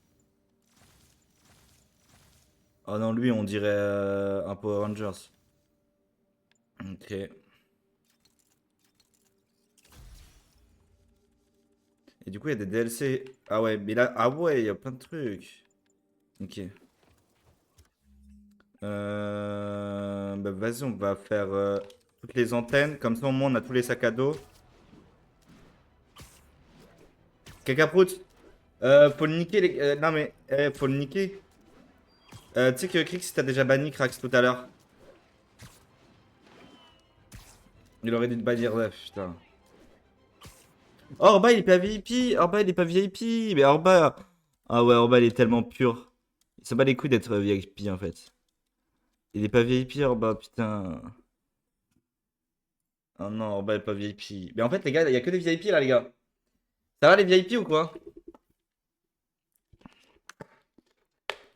Oh non, lui, on dirait un Power Rangers. Ok. Et du coup, il y a des DLC. Ah ouais, mais là. Ah ouais, il y a plein de trucs. Ok. Bah vas-y, on va faire toutes les antennes. Comme ça, au moins, on a tous les sacs à dos. Cacaproute. Faut le niquer, les... non mais, faut le niquer. Tu sais que Krix t'a déjà banni Krax tout à l'heure. Il aurait dû te bannir, ouais, putain. Oh, Orba, il est pas VIP. Orba, il est pas VIP. Mais Orba. Ah ouais, Orba, il est tellement pur. Il se bat les couilles d'être VIP en fait. Il est pas VIP, Orba, putain. Oh non, Orba est pas VIP. Mais en fait, les gars, il y a que des VIP là, les gars. Ça va les VIP ou quoi?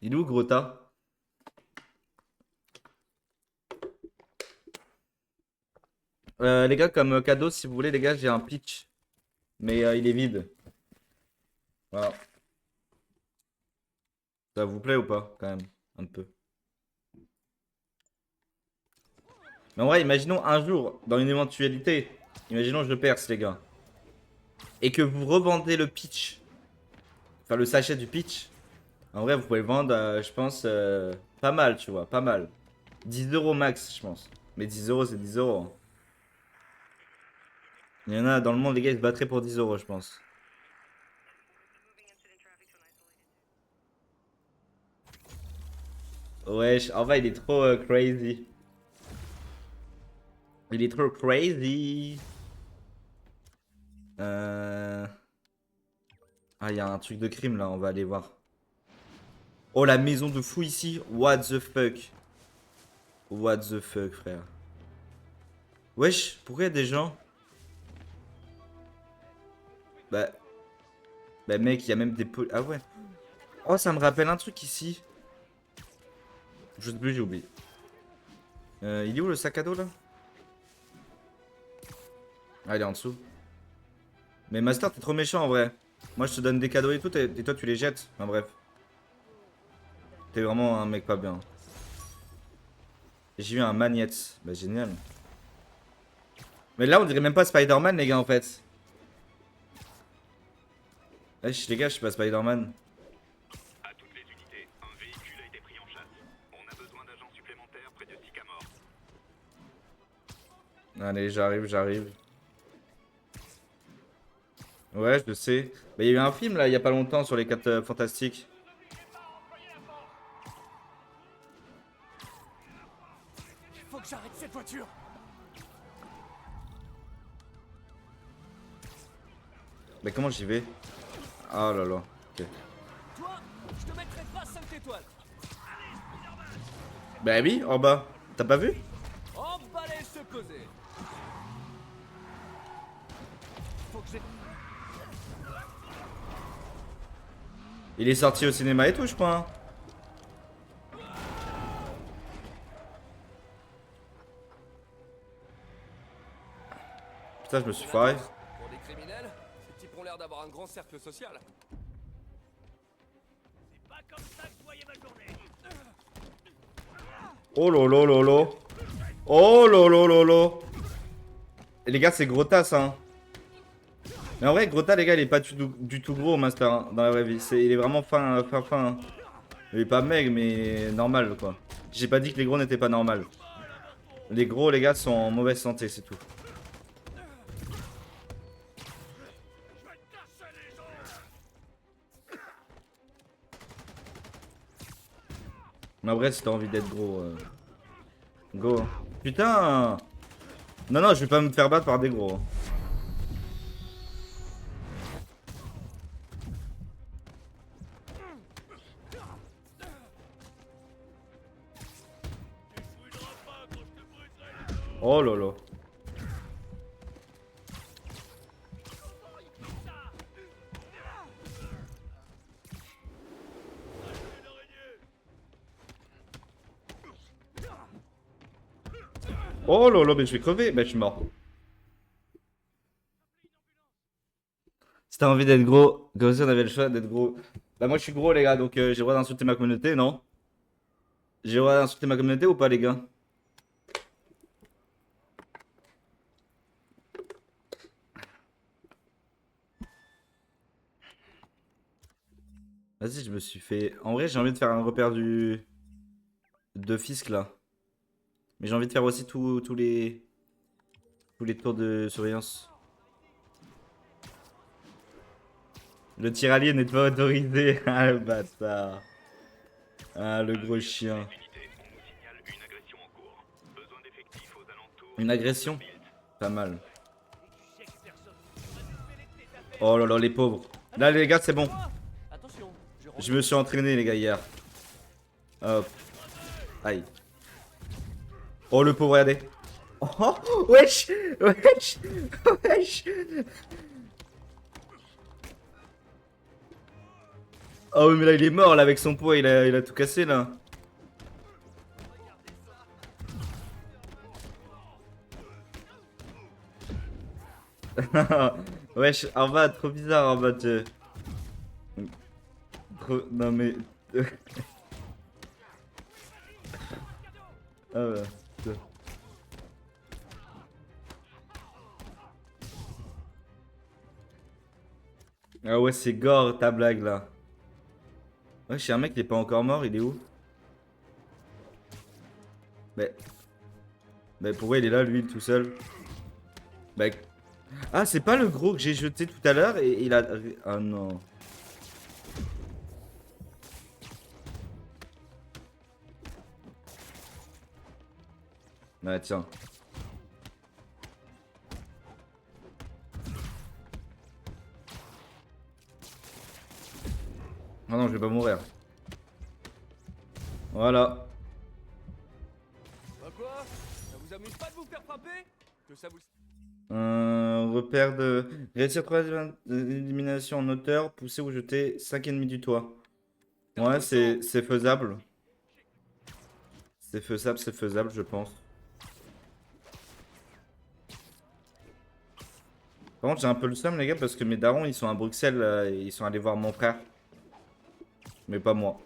Il est où, Grota? Les gars, comme cadeau, si vous voulez, les gars, j'ai un pitch. Mais il est vide. Voilà. Ça vous plaît ou pas, quand même? Un peu. Mais en vrai, imaginons un jour, dans une éventualité, imaginons je perce, les gars. Et que vous revendez le pitch. Enfin, le sachet du pitch. En vrai, vous pouvez le vendre, je pense, pas mal, tu vois, pas mal. 10 euros max, je pense. Mais 10 euros, c'est 10 euros. Hein. Il y en a dans le monde, les gars, ils se battraient pour 10 euros, je pense. Wesh, en vrai, il est trop crazy. Il est trop crazy. Ah, il y a un truc de crime là, on va aller voir. Oh, la maison de fou ici. What the fuck? What the fuck, frère. Wesh, pourquoi il y a des gens? Bah. Bah, mec, il y a même des. Ah ouais. Oh, ça me rappelle un truc ici. Je sais plus, j'ai oublié. Il est où le sac à dos là? Ah, il est en dessous. Mais Master, t'es trop méchant en vrai. Moi, je te donne des cadeaux et tout, et toi, tu les jettes. Enfin, bref. T'es vraiment un mec pas bien. J'ai eu un magnette. Bah, génial. Mais là, on dirait même pas Spider-Man, les gars, en fait. Wesh, les gars, je suis pas Spider-Man. À toutes les unités, un véhicule a été pris en chasse. On a besoin d'agents supplémentaires près de Sycamore. Allez, j'arrive, j'arrive. Ouais, je le sais. Bah, il y a eu un film là, il y a pas longtemps sur les 4 fantastiques. Il faut que j'arrête cette voiture. Bah, comment j'y vais? Oh là là. Ok. Toi, je te mettrai pas 5 étoiles. Bah oui, en bas. T'as pas vu? Emballez ce causé. Faut que j'ai... Il est sorti au cinéma et tout, je crois. Hein. Putain, je me suis foiré. Pour des criminels, ces types ont l'air d'avoir un grand cercle social. C'est pas comme ça que je voyais ma journée. Oh lolo lolo. Oh lolo lolo. Et les gars, c'est Grota, ça. Hein. Mais en vrai, Grota, les gars, il est pas du tout gros, Master, hein, dans la vraie vie. Il est vraiment fin. Hein. Il est pas maigre, mais normal, quoi. J'ai pas dit que les gros n'étaient pas normaux. Les gros, les gars, sont en mauvaise santé, c'est tout. Mais en vrai, si t'as envie d'être gros, go. Hein. Putain! Non, non, je vais pas me faire battre par des gros. Hein. Oh là là. Oh là là, mais je vais crever. Bah, je suis mort. Si t'as envie d'être gros, comme si on avait le choix d'être gros. Bah, moi je suis gros, les gars, donc j'ai le droit d'insulter ma communauté, non? J'ai le droit d'insulter ma communauté ou pas, les gars? Vas-y, je me suis fait. En vrai, j'ai envie de faire un repère de Fisk là. Mais j'ai envie de faire aussi tous les tours de surveillance. Le tiralier n'est pas autorisé. Ah le bâtard. Ah le gros chien. Une agression? Pas mal. Oh là là, les pauvres. Là, les gars, c'est bon. Attention, Je me suis entraîné, les gars, hier. Hop. Aïe. Oh, le pauvre, regardez. Oh, wesh. Wesh. Wesh. Oh, mais là, il est mort, là, avec son poids. Il a tout cassé, là. Wesh, en bas, trop bizarre, en bas, tu... Trop... Non, mais... Ah ouais. Putain. Ah ouais, c'est gore ta blague là. Ouais, j'ai un mec qui est pas encore mort, il est où? Mais. Mais pourquoi il est là lui tout seul? Bah. Ah, c'est pas le gros que j'ai jeté tout à l'heure et il a. Ah non. Ouais, tiens. Ah non, je vais pas mourir. Voilà. Bah quoi? Ça vous amuse pas de vous faire frapper? Que ça vous... Repère de. Réussir 3 éliminations en hauteur, pousser ou jeter 5,5 du toit. Ouais, c'est faisable. C'est faisable, je pense. Par contre, j'ai un peu le seum, les gars, parce que mes darons, ils sont à Bruxelles, et ils sont allés voir mon frère. Mais pas moi.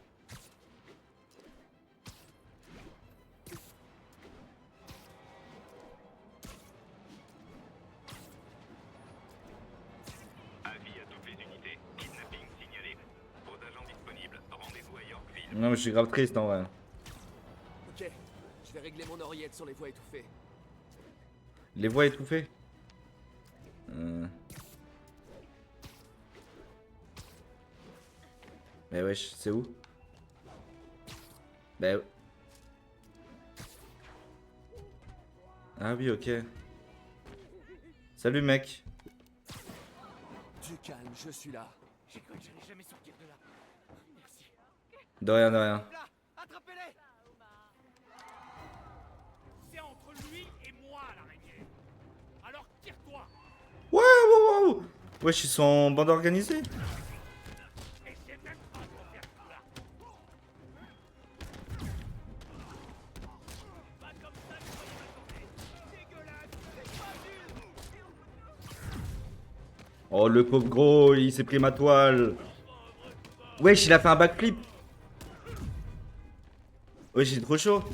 Non, mais je suis grave triste en vrai. Ok, je vais régler mon oreillette sur les voies étouffées. Les voix étouffées. Mais wesh, c'est où? Bah. Ah oui, ok. Salut mec. Du calme, je suis là. J'ai cru que j'allais jamais sortir de là. Merci. De rien, de rien. Là, attrapez-les. C'est entre lui et moi, l'araignée. Alors tire-toi. Ouais, ouais, ouais. Wesh, ils sont en bande organisée. Et c'est même pas pour faire ça. Pas comme ça que vous allez me dégueulasse, c'est pas vu. Oh, le pauvre gros, il s'est pris ma toile. Wesh, il a fait un backflip. Wesh, il est trop chaud.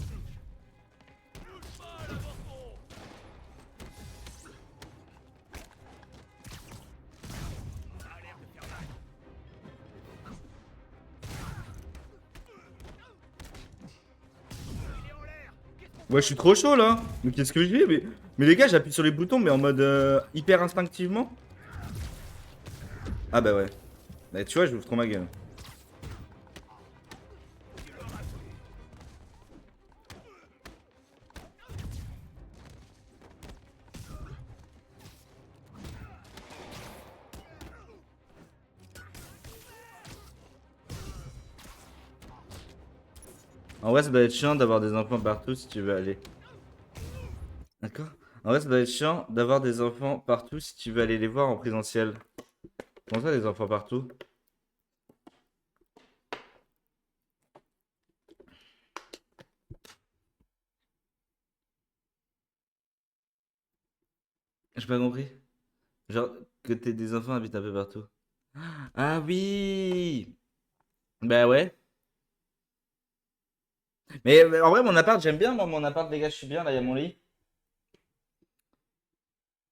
Ouais, je suis trop chaud là. Mais qu'est-ce que j'ai? Mais les gars, j'appuie sur les boutons, mais en mode hyper instinctivement. Ah bah ouais. Bah tu vois, je ouvre trop ma gueule. En vrai, ça doit être chiant d'avoir des enfants partout si tu veux aller. D'accord. En vrai, ça doit être chiant d'avoir des enfants partout si tu veux aller les voir en présentiel. Comment ça, des enfants partout? J'ai pas compris. Genre, que t'aies des enfants habitent un peu partout. Ah oui! Bah ouais. Mais en vrai, mon appart, j'aime bien, moi, mon appart, les gars, je suis bien. Là, il y a mon lit.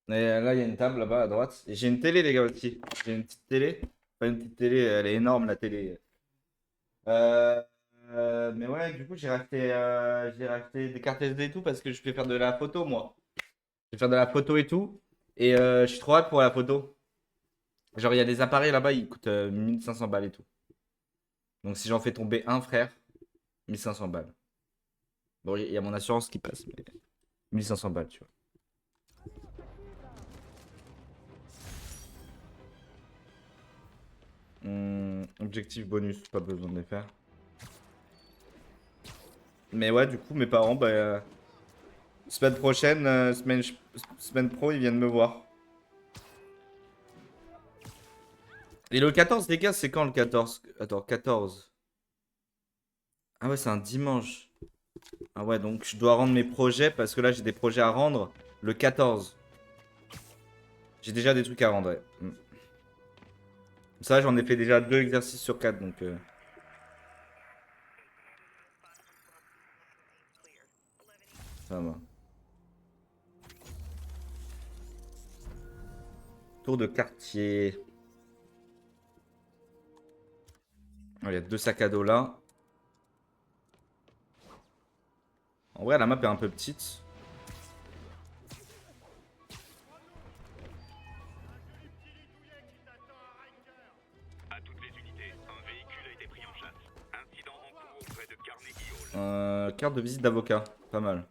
Et là, il y a une table là-bas à droite. Et j'ai une télé, les gars, aussi. J'ai une petite télé. Pas une petite télé, elle est énorme, la télé. Euh, mais ouais, du coup, j'ai racheté des cartes SD et tout parce que je vais faire de la photo, moi. Je vais faire de la photo et tout. Et je suis trop hâte pour la photo. Genre, il y a des appareils là-bas, ils coûtent 1500 balles et tout. Donc, si j'en fais tomber un, frère, 1500 balles. Bon, il y a mon assurance qui passe, mais 1500 balles, tu vois. Objectif bonus, pas besoin de les faire. Mais ouais, du coup, mes parents, bah, semaine prochaine, semaine pro, ils viennent me voir. Et le 14, les gars, c'est quand le 14? Attends, 14. Ah ouais, c'est un dimanche. Ah ouais, donc je dois rendre mes projets parce que là, j'ai des projets à rendre le 14. J'ai déjà des trucs à rendre, ouais. Ça, j'en ai fait déjà 2 exercices sur 4, donc... ça va. Tour de quartier. Il y a 2 sacs à dos là. En vrai, la map est un peu petite. À toutes les unités, un véhicule a été pris en chasse. Incident en cours près de Carnegie Hall. Carte de visite d'avocat. Pas mal.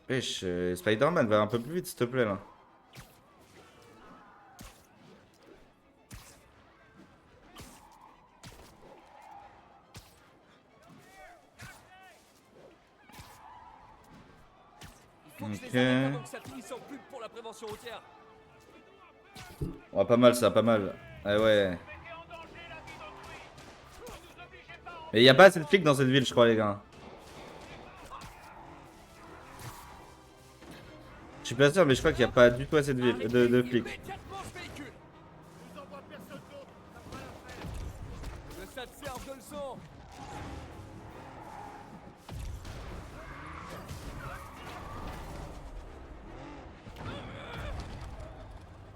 Wesh, Spider-Man, va un peu plus vite, s'il te plaît, là. Il faut que je Ok. les arrête avant que ça finisse en pub pour la prévention routière. Oh, pas mal, ça, pas mal. Ah ouais. Mettez en danger la vie d'autrui. Ne nous obligez pas à Mais y a pas assez de flics dans cette ville, je crois, les gars. Je suis pas sûr, mais je crois qu'il y a pas du tout assez de, de flics. Immédiatement ce véhicule. nous envoie personne d'autre. Ça fera l'affaire. Que ça te serve de leçon.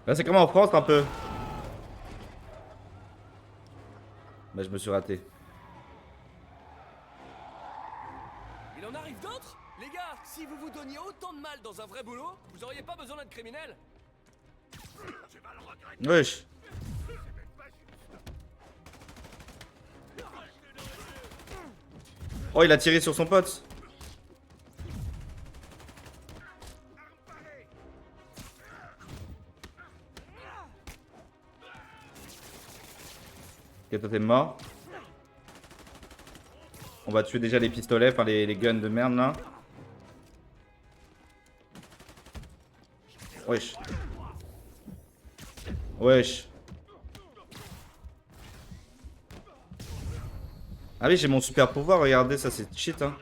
Là, c'est comme en France, un peu. Bah, je me suis raté. Il en arrive d'autres? Les gars, si vous vous donniez autant de mal dans un vrai boulot, vous auriez pas besoin d'être criminel. Tu vas le regretter. Wesh. Oh, il a tiré sur son pote. Ok, toi t'es mort. On va tuer déjà les pistolets, enfin les guns de merde là. Wesh. Wesh. Ah oui, j'ai mon super pouvoir, regardez, ça c'est shit hein.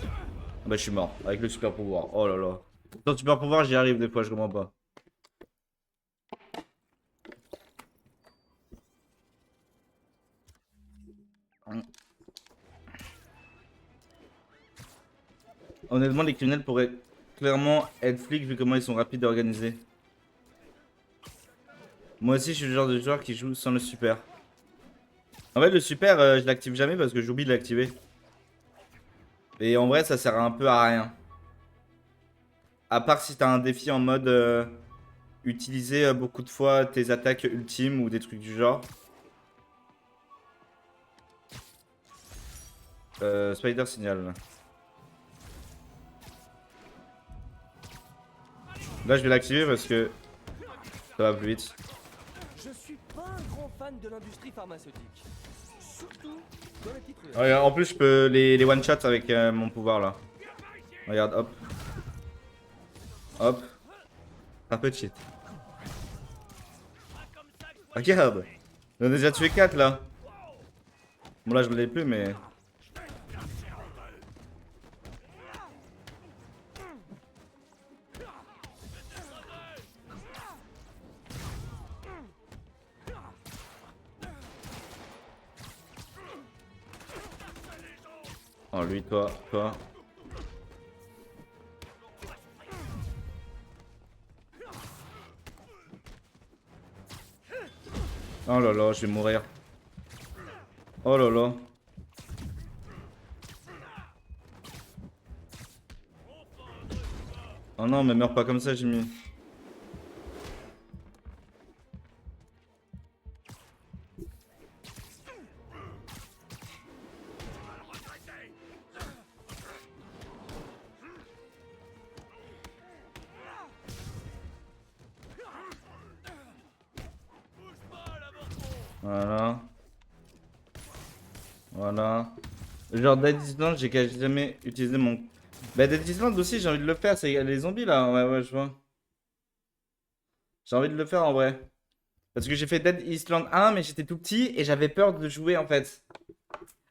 Ah bah je suis mort, avec le super pouvoir, oh là là. Sans le super pouvoir j'y arrive des fois, je comprends pas. Honnêtement, les criminels pourraient clairement être flics vu comment ils sont rapides et organisés. Moi aussi, je suis le genre de joueur qui joue sans le super. En fait, le super, je l'active jamais parce que j'oublie de l'activer. Et en vrai, ça sert un peu à rien. À part si t'as un défi en mode utiliser beaucoup de fois tes attaques ultimes ou des trucs du genre. Spider signal. Là, je vais l'activer parce que ça va plus vite. Je suis pas un grand fan de l'industrie pharmaceutique. Surtout dans les petites ruelles. Regarde, en plus, je peux les one-shots avec mon pouvoir là. Regarde, hop. Hop. Un peu de shit. Regarde. On a déjà tué 4 là. Bon, là, je l'ai plus, mais. Oh, lui, toi. Oh là là, je vais mourir. Oh là là. Oh non, mais meurs pas comme ça, Jimmy. Voilà. Voilà. Genre Dead Island, j'ai quasi jamais utilisé mon... Bah Dead Island aussi, j'ai envie de le faire, c'est les zombies là, ouais, je vois. J'ai envie de le faire en vrai. Parce que j'ai fait Dead Island 1, mais j'étais tout petit et j'avais peur de jouer en fait.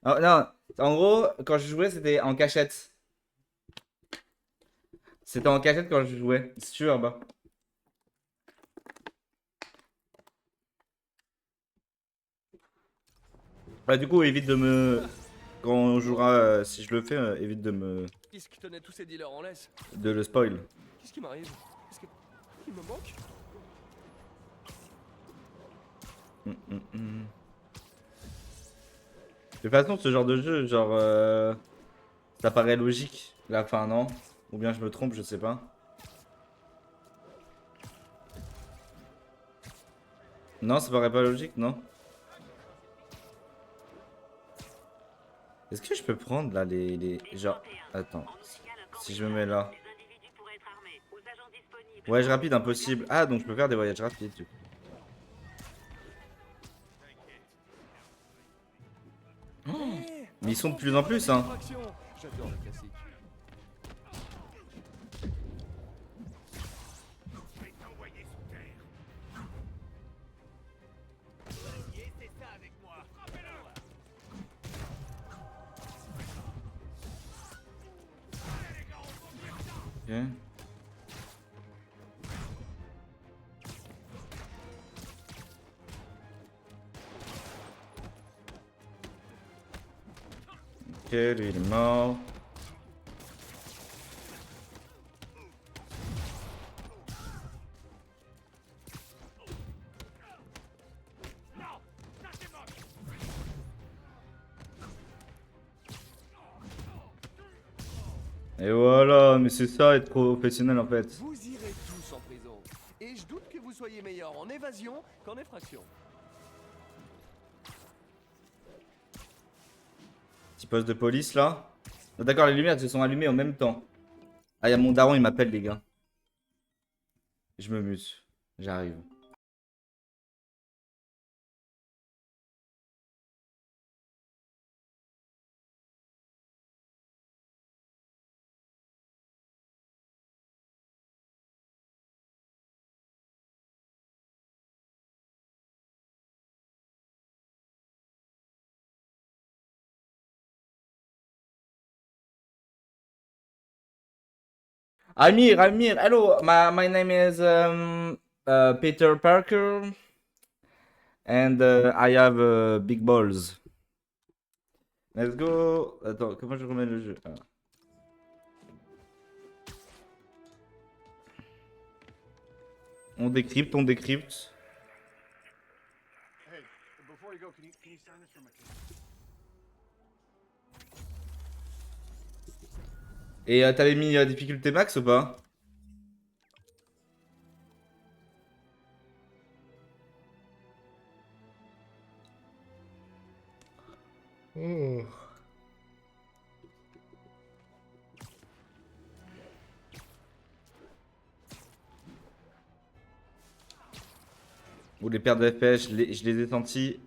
Alors, non, en gros, quand je jouais, c'était en cachette. C'était en cachette quand je jouais, c'est sûr, bah. Bah du coup, évite de me... Quand on jouera, si je le fais, évite de me... Qu'est-ce qui tenait tous ces dealers en laisse? de le spoil. Qu'est-ce qui m'arrive? Qu'est-ce que... Il me manque? De toute façon, ce genre de jeu, genre... ça paraît logique, la fin, non? Ou bien je me trompe, je sais pas. Non, ça paraît pas logique, non? Est-ce que je peux prendre là les... Genre... Attends. Si je me mets là. Voyage rapide impossible. Ah, donc je peux faire des voyages rapides du coup. Mais ils sont de plus en plus, hein. J'adore le classique. Je vais t'envoyer sous terre. Et c'est ça avec moi. Frappez-le. Ok. Ok, lui il est mort. Et voilà, mais c'est ça être professionnel en fait. Vous irez tous en prison. Et je doute que vous soyez meilleur en évasion qu'en effraction. Petit poste de police là. Ah, d'accord, les lumières se sont allumées en même temps. Ah, y'a mon daron, il m'appelle les gars. Je me mute. J'arrive. Amir, hello. My name is Peter Parker. And I have big balls. Let's go. Attends, comment je remets le jeu? Ah. On décrypte, on décrypte. Hey, before you go, can you sign this for my kid? Et t'avais mis difficulté max ou pas? Ou les pertes de FPS, je les ai sentis.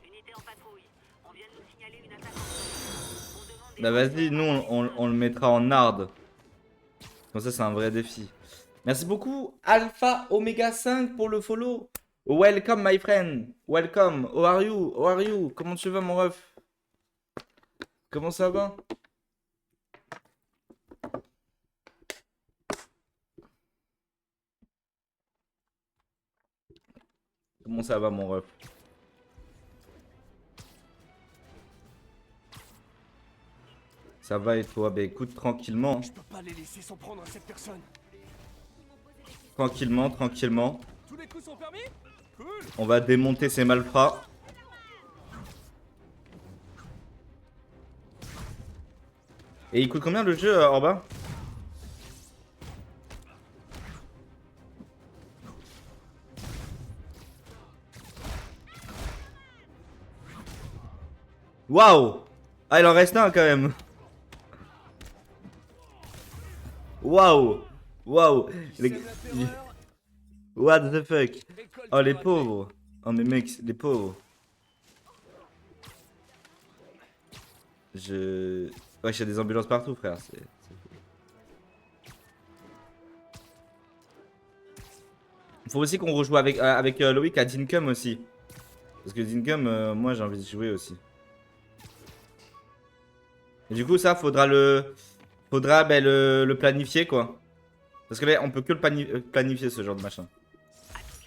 Unité en patrouille. On vient de nous signaler une attaque en cours. On demande des Bah vas-y, nous renforts. on le mettra en hard. Comme ça c'est un vrai défi. Merci beaucoup Alpha Omega 5 pour le follow. Welcome my friend. Welcome. How are you? How are you? Comment tu vas mon ref? Comment ça va? Comment ça va mon ref? Ça va et toi? Bah écoute tranquillement. Je peux pas les laisser s'en prendre à cette personne. Tranquillement, tranquillement. Tous les coups sont permis? Cool. On va démonter ces malfrats. Et il coûte combien le jeu, Orba? Waouh! Ah, il en reste un quand même. Waouh! Waouh! Les- What the fuck? Oh, les pauvres! Oh, mais mec, les pauvres! Ouais, il y a des ambulances partout, frère. C'est fou. Faut aussi qu'on rejoue avec, Loïc à Dinkum aussi. Parce que Dinkum, moi j'ai envie de jouer aussi. Et du coup, ça, faudra bah, le planifier quoi. Parce que là, on peut que le planifier ce genre de machin. À toutes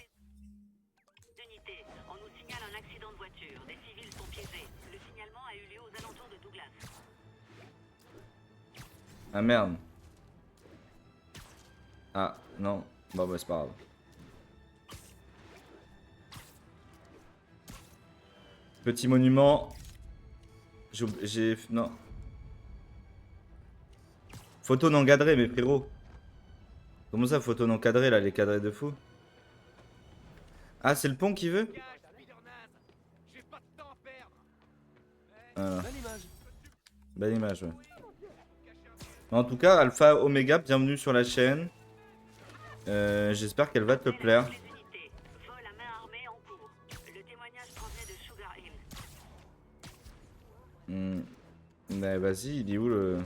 les unités, on nous signale un accident de voiture. Des civils sont piégés. Le signalement a eu lieu aux alentours de Douglas. Ah merde. Ah non. Bon bah c'est pas grave. Petit monument. Non. Photo non cadrée, mes frérots. Comment ça, photo non cadrée, là, les cadrés de fou? Ah, c'est le pont qui veut? J'ai pas de temps à perdre. Voilà. Belle image. Belle image, ouais. En tout cas, Alpha Omega, bienvenue sur la chaîne. J'espère qu'elle va te plaire. Les unités. Vol à main armée en cours. Le témoignage provenait de Sugar Hill. Bah vas-y, il est où le...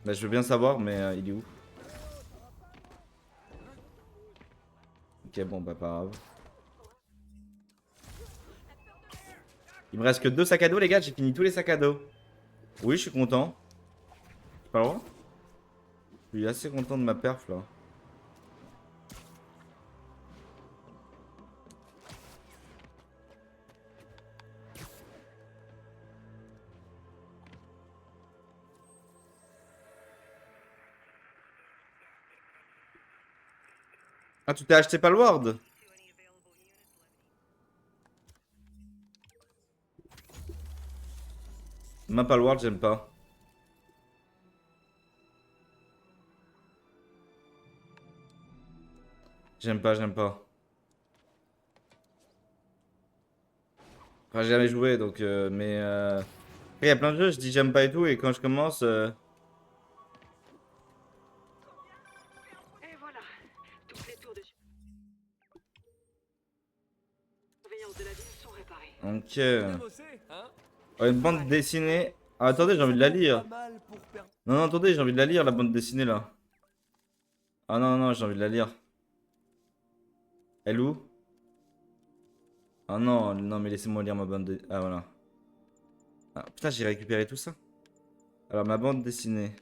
Bah je veux bien savoir, mais il est où? Ok, bon bah pas grave. Il me reste que 2 sacs à dos les gars, j'ai fini tous les sacs à dos. Oui, je suis content. Pas le droit? Je suis assez content de ma perf là. Ah, tu t'es acheté Palworld? Ma Palworld, j'aime pas. J'aime pas, j'aime pas. Enfin, j'ai jamais joué donc, mais après, il y a plein de jeux, je dis j'aime pas et tout, et quand je commence. Et voilà. Toutes les tours de surveillance de la ville sont réparées. Ok. Bien bossé, hein? Oh, une bande dessinée. Ah, attendez, j'ai envie de la lire. Pas mal pour perdre. Non, non, attendez, j'ai envie de la lire, la bande dessinée là. Ah non, non, j'ai envie de la lire. Elle où? Ah non, non, mais laissez-moi lire ma bande dessinée. Ah voilà. Ah, putain, j'ai récupéré tout ça. Alors, ma bande dessinée.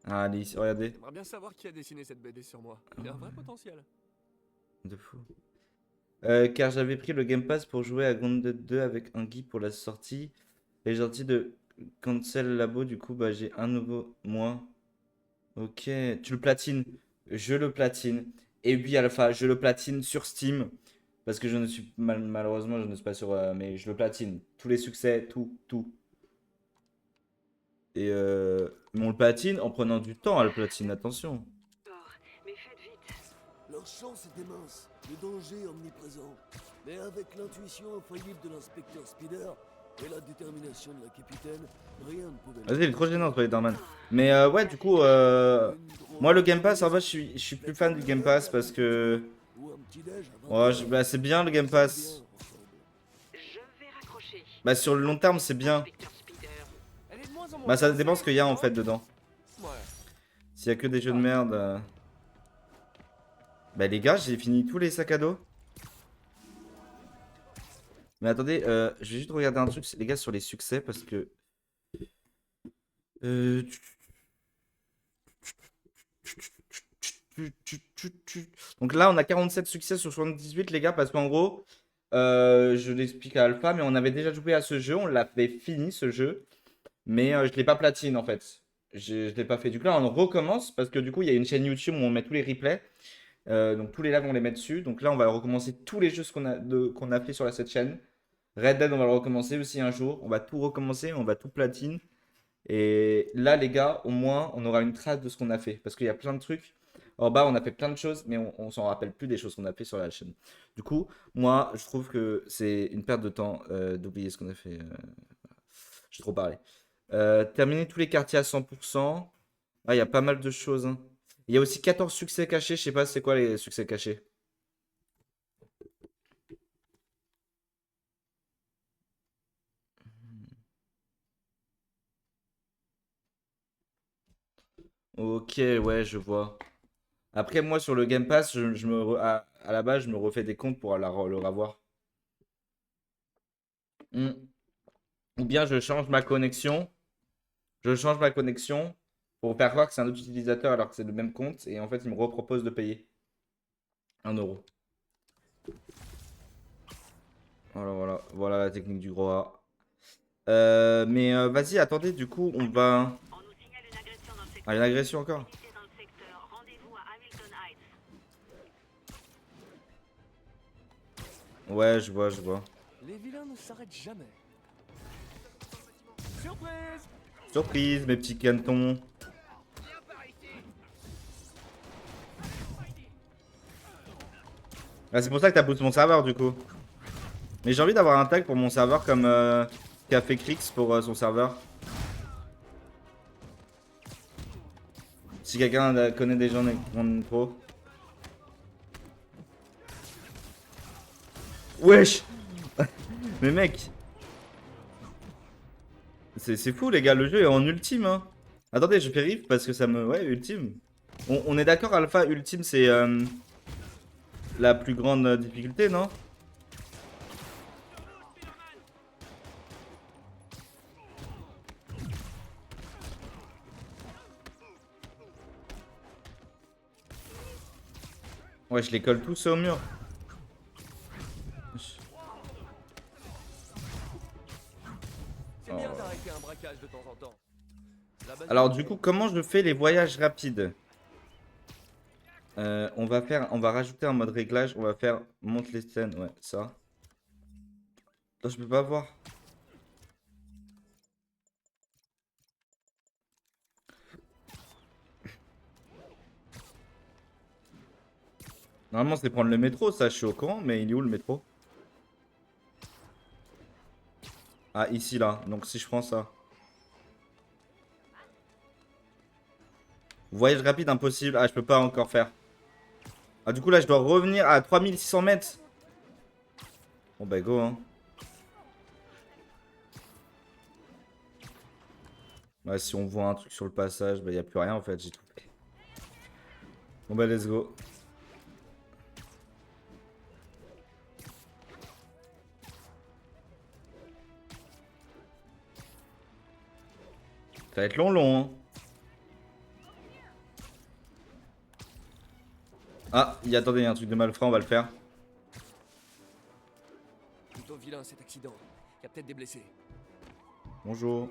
Ah, Alice, regardez. J'aimerais bien savoir qui a dessiné cette BD sur moi. Il y a un vrai potentiel. De fou. Car j'avais pris le Game Pass pour jouer à Grounded 2 avec un guide pour la sortie. Les gentils de Cancel Labo, du coup, bah j'ai un nouveau mois. Ok, tu le platines. Je le platine. Et puis Alpha, je le platine sur Steam. Parce que je ne suis malheureusement, je ne suis pas sur. Mais je le platine. Tous les succès, tout, tout. Et mais on le platine en prenant du temps à le platine, attention. Mais faites vite. Leurs chance était mince, le danger omniprésent. Mais avec l'intuition infaillible de l'inspecteur Spider et la détermination de la capitaine, rien ne pouvait... Vas-y, il est trop gênant, Spider-Man. Mais ouais, du coup, moi, le Game Pass, en fait, je suis plus fan du Game Pass parce que... Ouais, bah, c'est bien le Game Pass. Je vais raccrocher. Bah, sur le long terme, c'est bien. Inspecteur Spider. Elle est de moins en moins Bah, ça facile, dépend ce qu'il y a en non? fait dedans. Ouais. S'il y a que des jeux de merde. Bah, les gars, j'ai fini tous les sacs à dos. Mais attendez, je vais juste regarder un truc, les gars, sur les succès parce que. Donc là, on a 47 succès sur 78, les gars, parce qu'en gros, je l'explique à Alpha, mais on avait déjà joué à ce jeu, on l'avait fini ce jeu, mais je l'ai pas platine en fait. Je l'ai pas fait. Du coup, là, on recommence parce que du coup, il y a une chaîne YouTube où on met tous les replays. Donc tous les lives, on les met dessus. Donc là, on va recommencer tous les jeux qu'on a fait sur cette chaîne. Red Dead, on va le recommencer aussi un jour. On va tout recommencer, on va tout platine. Et là, les gars, au moins, on aura une trace de ce qu'on a fait. Parce qu'il y a plein de trucs. En bas, on a fait plein de choses, mais on s'en rappelle plus des choses qu'on a fait sur la chaîne. Du coup, moi, je trouve que c'est une perte de temps d'oublier ce qu'on a fait. J'ai trop parlé. Terminer tous les quartiers à 100%. Ah, il y a pas mal de choses, hein. Il y a aussi 14 succès cachés. Je sais pas c'est quoi les succès cachés. Ok, ouais, je vois. Après, moi, sur le Game Pass, à la base, je me refais des comptes pour le revoir. Hmm. Ou bien je change ma connexion. Je change ma connexion pour faire croire que c'est un autre utilisateur alors que c'est le même compte. Et en fait, il me repropose de payer 1 €. Voilà, voilà, voilà la technique du gros A. Mais vas-y, attendez, du coup, on va. On nous signale une agression dans le secteur. Ah, une agression encore. Unité dans le secteur. Rendez-vous à Hamilton Heights. Ouais, je vois, je vois. Les vilains ne s'arrêtent jamais. Surprise! Surprise, mes petits canetons. Ah, c'est pour ça que t'as poussé mon serveur, du coup. Mais j'ai envie d'avoir un tag pour mon serveur comme qu'a fait Krix pour son serveur. Si quelqu'un connaît des gens en pro. Wesh. Mais mec. C'est fou les gars, le jeu est en ultime hein. Attendez, je fais rif parce que ça me... Ouais, ultime. On est d'accord, alpha, ultime c'est la plus grande difficulté, non? Ouais, je les colle tous au mur. C'est bien d'arrêter un braquage de temps en temps. Alors du coup, comment je fais les voyages rapides? On va rajouter un mode réglage. On va faire monte les scènes, ouais, ça. Attends, je peux pas voir. Normalement, c'est prendre le métro, ça, je suis au courant, mais il est où le métro? Ah, ici, là. Donc, si je prends ça. Voyage rapide impossible. Ah, je peux pas encore faire. Ah, du coup, là, je dois revenir à 3600 mètres. Bon, bah, go, hein. Ouais, si on voit un truc sur le passage, bah, y a plus rien, en fait. J'ai tout fait. Bon, bah, let's go. Ça va être long, hein. Ah, attendez, il y a un truc de malfrat, on va le faire. Plutôt vilain cet accident. Il y a peut-être des blessés. Bonjour.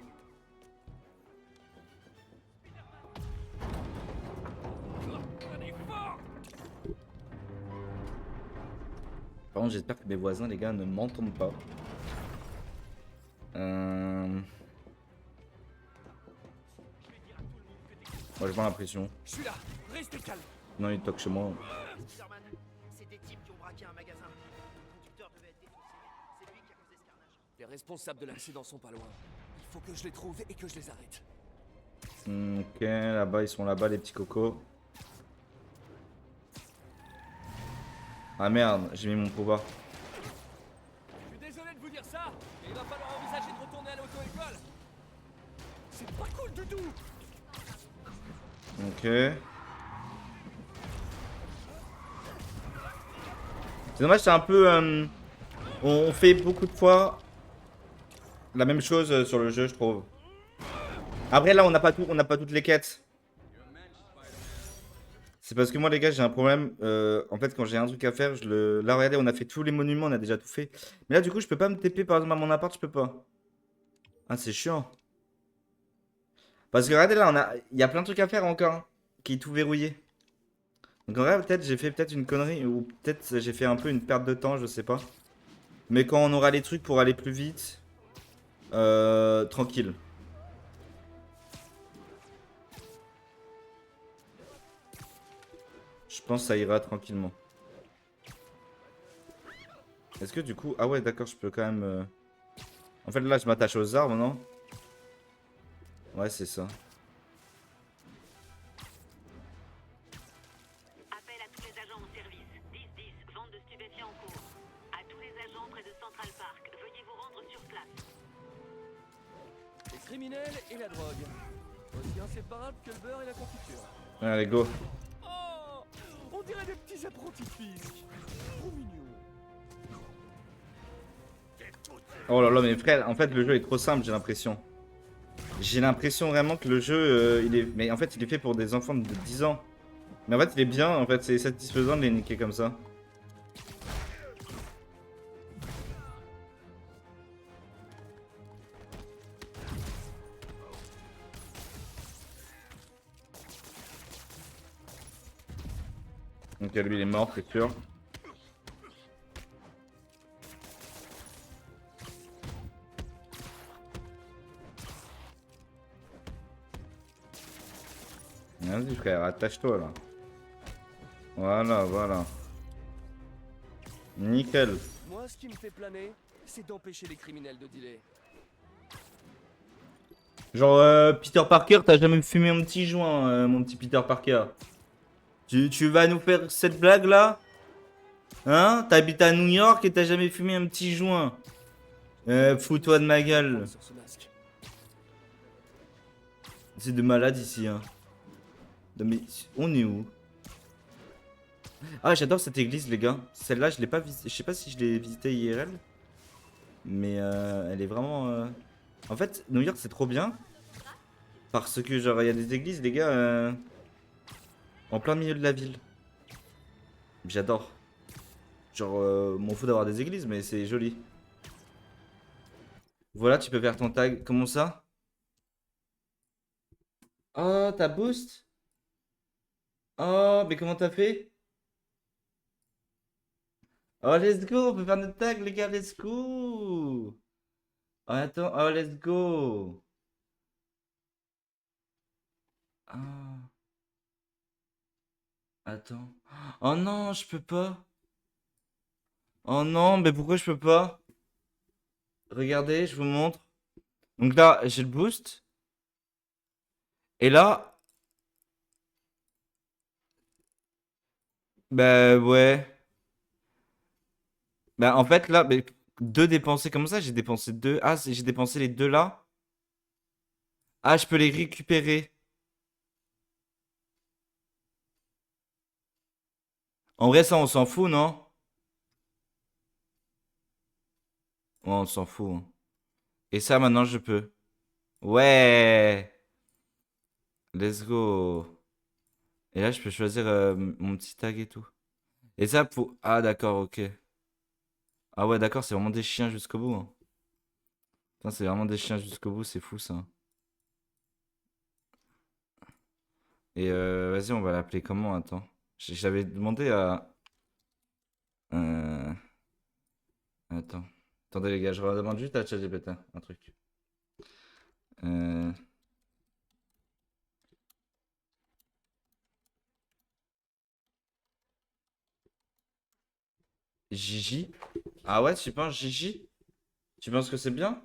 Par contre, j'espère que mes voisins, les gars, ne m'entendent pas. Moi, je prends l'impression. Je suis là. Restez calme. Non, il toque chez moi. Spider-Man, c'est des types qui ont braqué un magasin. Le conducteur devait être défoncé. C'est lui qui a causé ce carnage. Les responsables de l'accident sont pas loin. Il faut que je les trouve et que je les arrête. Ok, là-bas, ils sont là-bas, les petits cocos. Ah merde, j'ai mis mon pouvoir. Je suis désolé de vous dire ça, mais il va falloir envisager de retourner à l'auto-école. C'est pas cool du tout. Ok. C'est dommage, c'est un peu... on fait beaucoup de fois la même chose sur le jeu, je trouve. Après, là, on n'a pas tout, on n'a pas toutes les quêtes. C'est parce que moi, les gars, j'ai un problème. En fait, quand j'ai un truc à faire, je le... Là, regardez, on a fait tous les monuments, on a déjà tout fait. Mais là, du coup, je peux pas me TP, par exemple, à mon appart, je peux pas. Ah, c'est chiant. Parce que regardez, là, il y a plein de trucs à faire encore, hein, qui est tout verrouillé. Donc en vrai, peut-être j'ai fait peut-être une connerie, ou peut-être j'ai fait un peu une perte de temps, je sais pas. Mais quand on aura les trucs pour aller plus vite, tranquille. Je pense que ça ira tranquillement. Est-ce que du coup... Ah ouais, d'accord, je peux quand même... En fait, là, je m'attache aux arbres, non? Ouais, c'est ça. Appel à tous les agents au service. 10-10, vente de stupéfiants en cours. À tous les agents près de Central Park, veuillez vous rendre sur place. Les criminels et la drogue. Aussi inséparables que le beurre et la confiture. Allez, go. Oh, on dirait des petits apprentis fisc. Trop mignon. Oh là là, mais frère, en fait, le jeu est trop simple, j'ai l'impression. J'ai l'impression vraiment que le jeu, il est... Mais en fait, il est fait pour des enfants de 10 ans. Mais en fait, il est bien, en fait, c'est satisfaisant de les niquer comme ça. Ok, lui, il est mort, c'est sûr. Vas-y frère, attache-toi là. Voilà, voilà. Nickel. Moi, ce qui me fait planer, c'est d'empêcher les criminels de dealer. Genre, Peter Parker, t'as jamais fumé un petit joint, mon petit Peter Parker. Tu vas nous faire cette blague là? Hein? T'habites à New York et t'as jamais fumé un petit joint. Fous-toi de ma gueule. Sur ce masque. C'est de malade ici, hein. Non mais, on est où? Ah, j'adore cette église, les gars. Celle-là, je l'ai pas visitée. Je sais pas si je l'ai visitée IRL. Mais elle est vraiment... En fait, New York, c'est trop bien. Parce que, genre, il y a des églises, les gars, en plein milieu de la ville. J'adore. Genre, m'en fout d'avoir des églises, mais c'est joli. Voilà, tu peux faire ton tag. Comment ça? Oh, t'as boost? Oh, mais comment t'as fait? Oh, let's go, on peut faire notre tag, les gars, let's go. Oh, attends, oh, let's go. Ah, attends. Oh non, je peux pas. Oh non, mais pourquoi je peux pas? Regardez, je vous montre. Donc là, j'ai le boost. Et là, bah ouais. Bah en fait là, mais deux dépensés comme ça, j'ai dépensé deux. Ah, j'ai dépensé les deux là. Ah, je peux les récupérer. En vrai, ça, on s'en fout, non? Ouais, on s'en fout, hein. Et ça, maintenant, je peux. Ouais! Let's go! Et là, je peux choisir mon petit tag et tout. Et ça, pour... Ah, d'accord, ok. Ah ouais, d'accord, c'est vraiment des chiens jusqu'au bout, hein. Putain, c'est vraiment des chiens jusqu'au bout, c'est fou, ça. Et vas-y, on va l'appeler comment? Attends. J'avais demandé à... Euh... Attends. Attendez, les gars, je redemande juste à ChatGPT un truc. Euh... Gigi. Ah ouais, tu penses Gigi? Tu penses que c'est bien?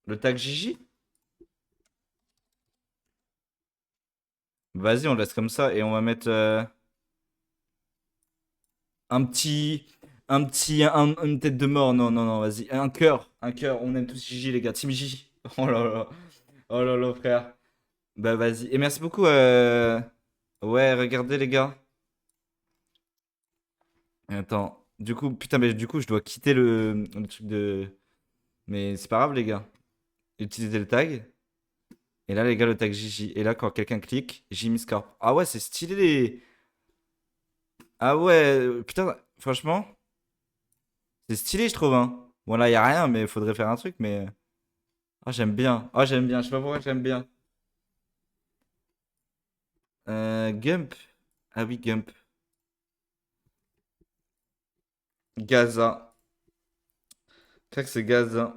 Le tag Gigi? Vas-y, on laisse comme ça et on va mettre un petit. Une tête de mort. Non, non, non, vas-y. Un cœur. Un cœur. On aime tous Gigi, les gars. Team Gigi. Oh là là. Oh là là, frère. Bah, vas-y. Et merci beaucoup. Ouais, regardez, les gars. Attends. Du coup, putain, mais du coup, je dois quitter le truc de. Mais c'est pas grave, les gars. Utilisez le tag. Et là, les gars, le tag Gigi. Et là, quand quelqu'un clique, Jimmy Scarp. Ah ouais, c'est stylé. Ah ouais, putain, franchement, c'est stylé, je trouve, hein. Bon, là, y a rien, mais il faudrait faire un truc, mais. Ah, j'aime bien. Ah, j'aime bien. Je sais pas pourquoi j'aime bien. Gump. Ah oui, Gump. Gaza. Je crois que c'est Gaza.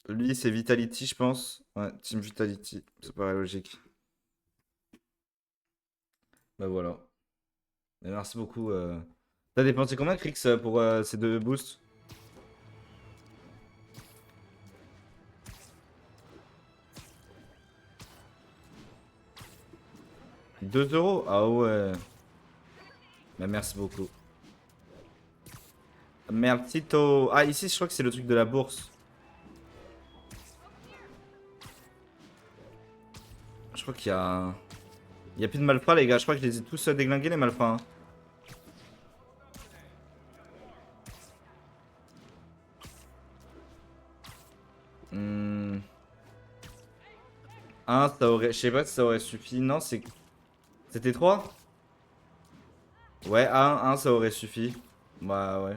Lui, c'est Vitality, je pense. Ouais, Team Vitality. Ça paraît logique. Bah voilà. Et merci beaucoup. T'as dépensé combien, Crix, pour ces deux boosts? 2 euros? Ah ouais. Bah merci beaucoup. Mercito. Ah, ici, je crois que c'est le truc de la bourse. Je crois qu'il y a. Il y a plus de malfrats, les gars. Je crois que je les ai tous déglingués, les malfrats, hein. Hmm. Un, ça aurait. Je sais pas si ça aurait suffi. Non, c'est. C'était 3? Ouais, un, ça aurait suffi. Bah ouais.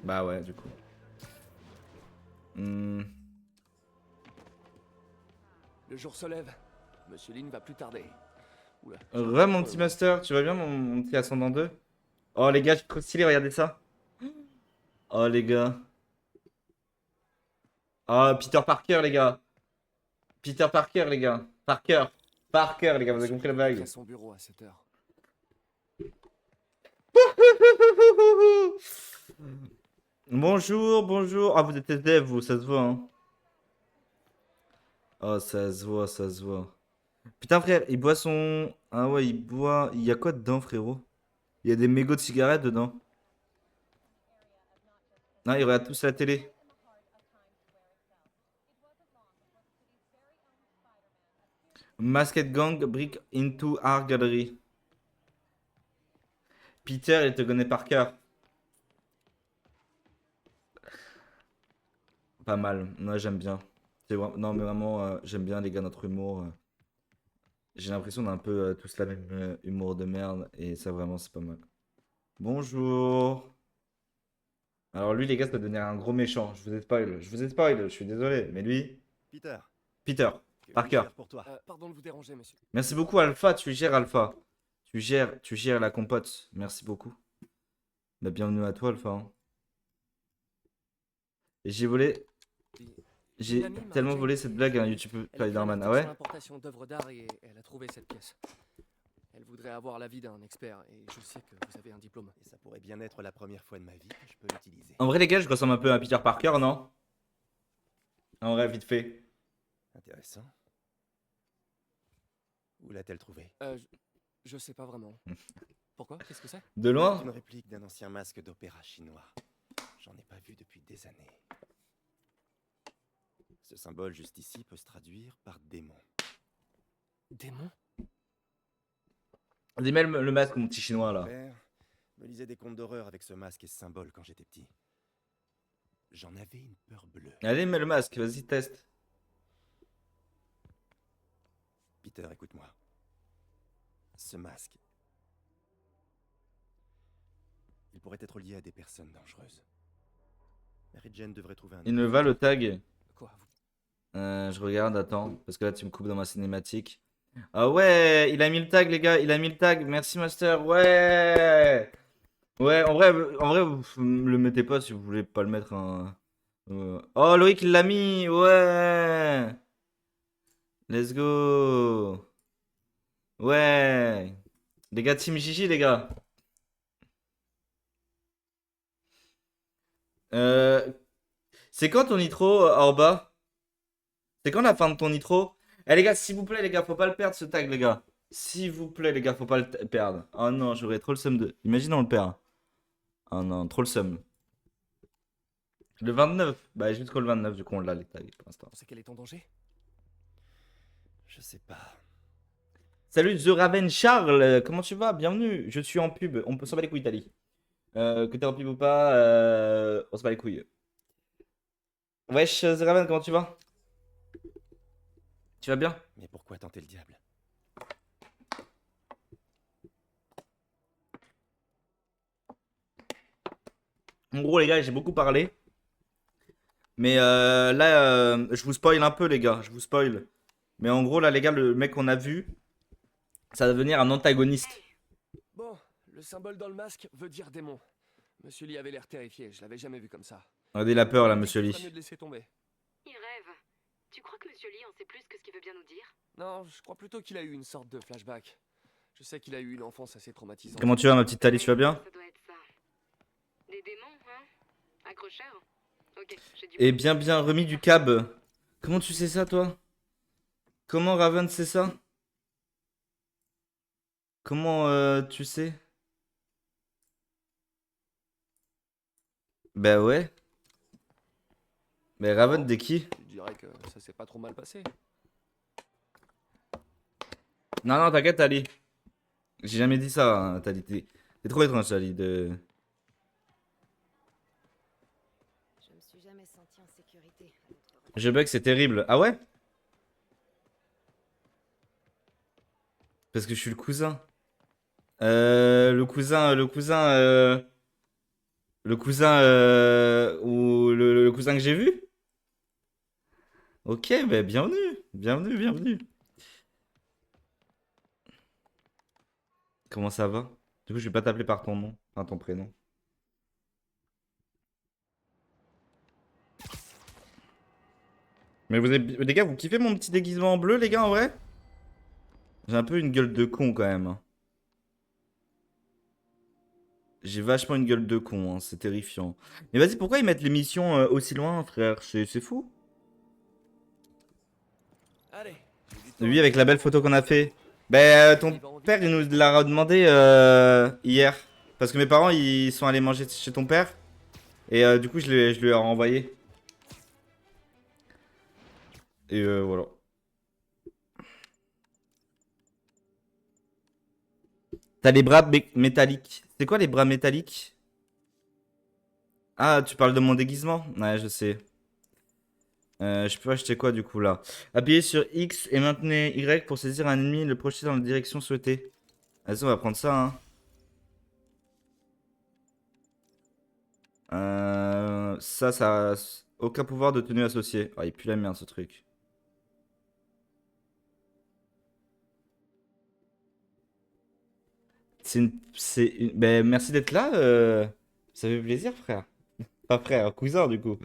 Bah ouais, du coup. Hmm. Le jour se lève. Monsieur Lin va plus tarder. Oula. Ouais, mon petit master, tu vas bien, mon petit ascendant 2? Oh, les gars, je suis trop stylé, regardez ça. Oh, les gars. Oh, Peter Parker, les gars. Peter Parker, les gars. Parker. Parker, les gars, vous avez compris la blague. À son bureau à 7 heures. Bonjour, bonjour. Ah, vous êtes dev, vous, ça se voit, hein. Oh, ça se voit, ça se voit. Putain, frère, il boit son. Ah ouais, il boit. Il y a quoi dedans, frérot? Il y a des mégots de cigarettes dedans. Ah, ils regardent tous la télé. Masked Gang break into art gallery. Peter, il te connaît par cœur. Pas mal. Moi, j'aime bien. Non, mais vraiment, j'aime bien, les gars, notre humour. J'ai l'impression d'un peu tous la même humour de merde. Et ça, vraiment, c'est pas mal. Bonjour. Alors, lui, les gars, ça va devenir un gros méchant. Je vous ai spoil. Je vous ai spoil. Je suis désolé. Mais lui, Peter, Peter. que Par puis-je cœur. faire pour toi? Pardon de vous déranger, monsieur. Merci beaucoup, Alpha. Tu gères, Alpha. Tu gères la compote. Merci beaucoup. Bah, bienvenue à toi, Alpha, hein. Et j'ai volé. J'ai Une amie m'a tellement acheté volé une cette fille. blague à YouTube Elle Spider-Man. fait Ah un ouais? sur l'importation d'œuvres d'art et elle a trouvé cette pièce. Elle voudrait avoir l'avis d'un expert et je sais que vous avez un diplôme. Et ça pourrait bien être la première fois de ma vie que je peux l'utiliser. En vrai, les gars, je ressemble un peu à Peter Parker, non? En vrai, vite fait. Intéressant. Où l'a-t-elle trouvé? Je sais pas vraiment. Pourquoi? Qu'est-ce que c'est? De C'est loin? une réplique d'un ancien masque d'opéra chinois. J'en ai pas vu depuis des années. Ce symbole juste ici peut se traduire par démon. Démon? Dis même le masque, mon petit chinois, Mon là. père me lisait des contes d'horreur avec ce masque et ce symbole quand j'étais petit. J'en avais une peur bleue. Allez, mets le masque, vas-y, teste. Peter, écoute-moi. Ce masque, il pourrait être lié à des personnes dangereuses. Mary Jane devrait trouver un... Il me va le tag. Quoi? Je regarde, attends, parce que là, tu me coupes dans ma cinématique. Ah ouais, il a mis le tag, les gars, il a mis le tag. Merci, Master, ouais. Ouais, en vrai, vous le mettez pas si vous voulez pas le mettre. Hein. Oh, Loïc, il l'a mis, ouais. Let's go. Ouais. Les gars, Team Gigi, les gars. Euh, c'est quand ton nitro, Orba? C'est quand la fin de ton nitro? Eh les gars, s'il vous plaît, les gars, faut pas le perdre ce tag, les gars. S'il vous plaît, les gars, faut pas perdre. Oh non, j'aurais trop le seum de. Imagine on le perd. Oh non, trop le seum. Le 29. Bah, jusqu'au 29, du coup, on l'a les tags pour l'instant. On sait quel est ton danger? Je sais pas. Salut The Raven Charles, comment tu vas? Bienvenue, je suis en pub. On peut s'en bat les couilles, Tali. Que t'es en pub ou pas, on se bat les couilles. Wesh, The Raven, comment tu vas? Tu vas bien? Mais pourquoi tenter le diable? En gros, les gars, j'ai beaucoup parlé. Mais là, je vous spoil un peu, les gars. Je vous spoil. Mais en gros, là, les gars, le mec qu'on a vu, ça va devenir un antagoniste. Bon, le symbole dans le masque veut dire démon. Monsieur Lee avait l'air terrifié, je l'avais jamais vu comme ça. Regardez la peur, là, monsieur Il ferait Lee. mieux de laisser tomber. Il rêve. Tu crois que Monsieur Lee en sait plus que ce qu'il veut bien nous dire? Non, je crois plutôt qu'il a eu une sorte de flashback. Je sais qu'il a eu une enfance assez traumatisante. Comment tu vas, ma petite Tali? Tu vas bien? Ça doit être ça. Des démons, hein? Accrocheur? Ok, j'ai du... Et bien remis du cab. Comment tu sais ça, toi? Comment Raven sait ça? Comment tu sais? Bah ouais. Mais Raven de qui? Je dirais que ça s'est pas trop mal passé. Non, non, t'inquiète, Ali. J'ai jamais dit ça, hein, Tali. T'es trop étrange, Ali. Je me suis jamais senti en sécurité. Je bug, c'est terrible. Ah ouais? Parce que je suis le cousin. Le cousin que j'ai vu? Ok, bah bienvenue. Bienvenue. Comment ça va? Du coup, je vais pas t'appeler par ton nom, enfin ton prénom. Mais les gars, vous kiffez mon petit déguisement en bleu, les gars, en vrai? J'ai un peu une gueule de con quand même. J'ai vachement une gueule de con, hein, c'est terrifiant. Mais vas-y, pourquoi ils mettent l'émission aussi loin, frère? C'est fou. Allez. j'ai du temps. Lui, avec la belle photo qu'on a fait. Ben, ton père, il nous l'a redemandé hier. Parce que mes parents, ils sont allés manger chez ton père. Et du coup, je lui ai renvoyé. Et voilà. T'as les bras métalliques. C'est quoi les bras métalliques? Ah, tu parles de mon déguisement? Ouais, je sais. Je peux acheter quoi du coup là? Appuyez sur X et maintenez Y pour saisir un ennemi et le projeter dans la direction souhaitée. Vas-y, on va prendre ça, hein. Ça. Aucun pouvoir de tenue associé. Ah, il pue la merde ce truc. Ben, merci d'être là. Ça fait plaisir, frère. Pas frère, cousin du coup.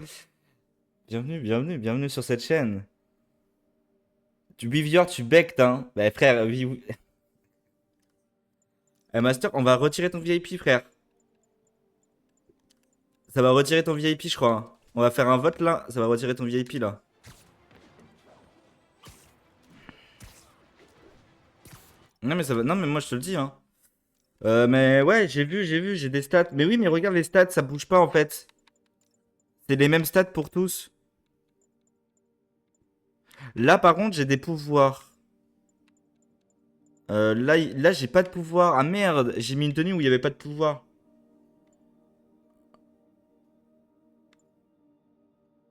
Bienvenue sur cette chaîne. Tu Beavior, tu bectes, hein. Bah frère, oui. Eh, Master, on va retirer ton VIP, frère. Ça va retirer ton VIP, je crois, hein. On va faire un vote là, ça va retirer ton VIP là. Non mais ça va. Non mais moi je te le dis, hein. Mais ouais, j'ai vu, j'ai des stats. Mais oui, mais regarde les stats, ça bouge pas en fait. C'est les mêmes stats pour tous. Là par contre, j'ai des pouvoirs. Là j'ai pas de pouvoir. Ah merde, j'ai mis une tenue où il y avait pas de pouvoir.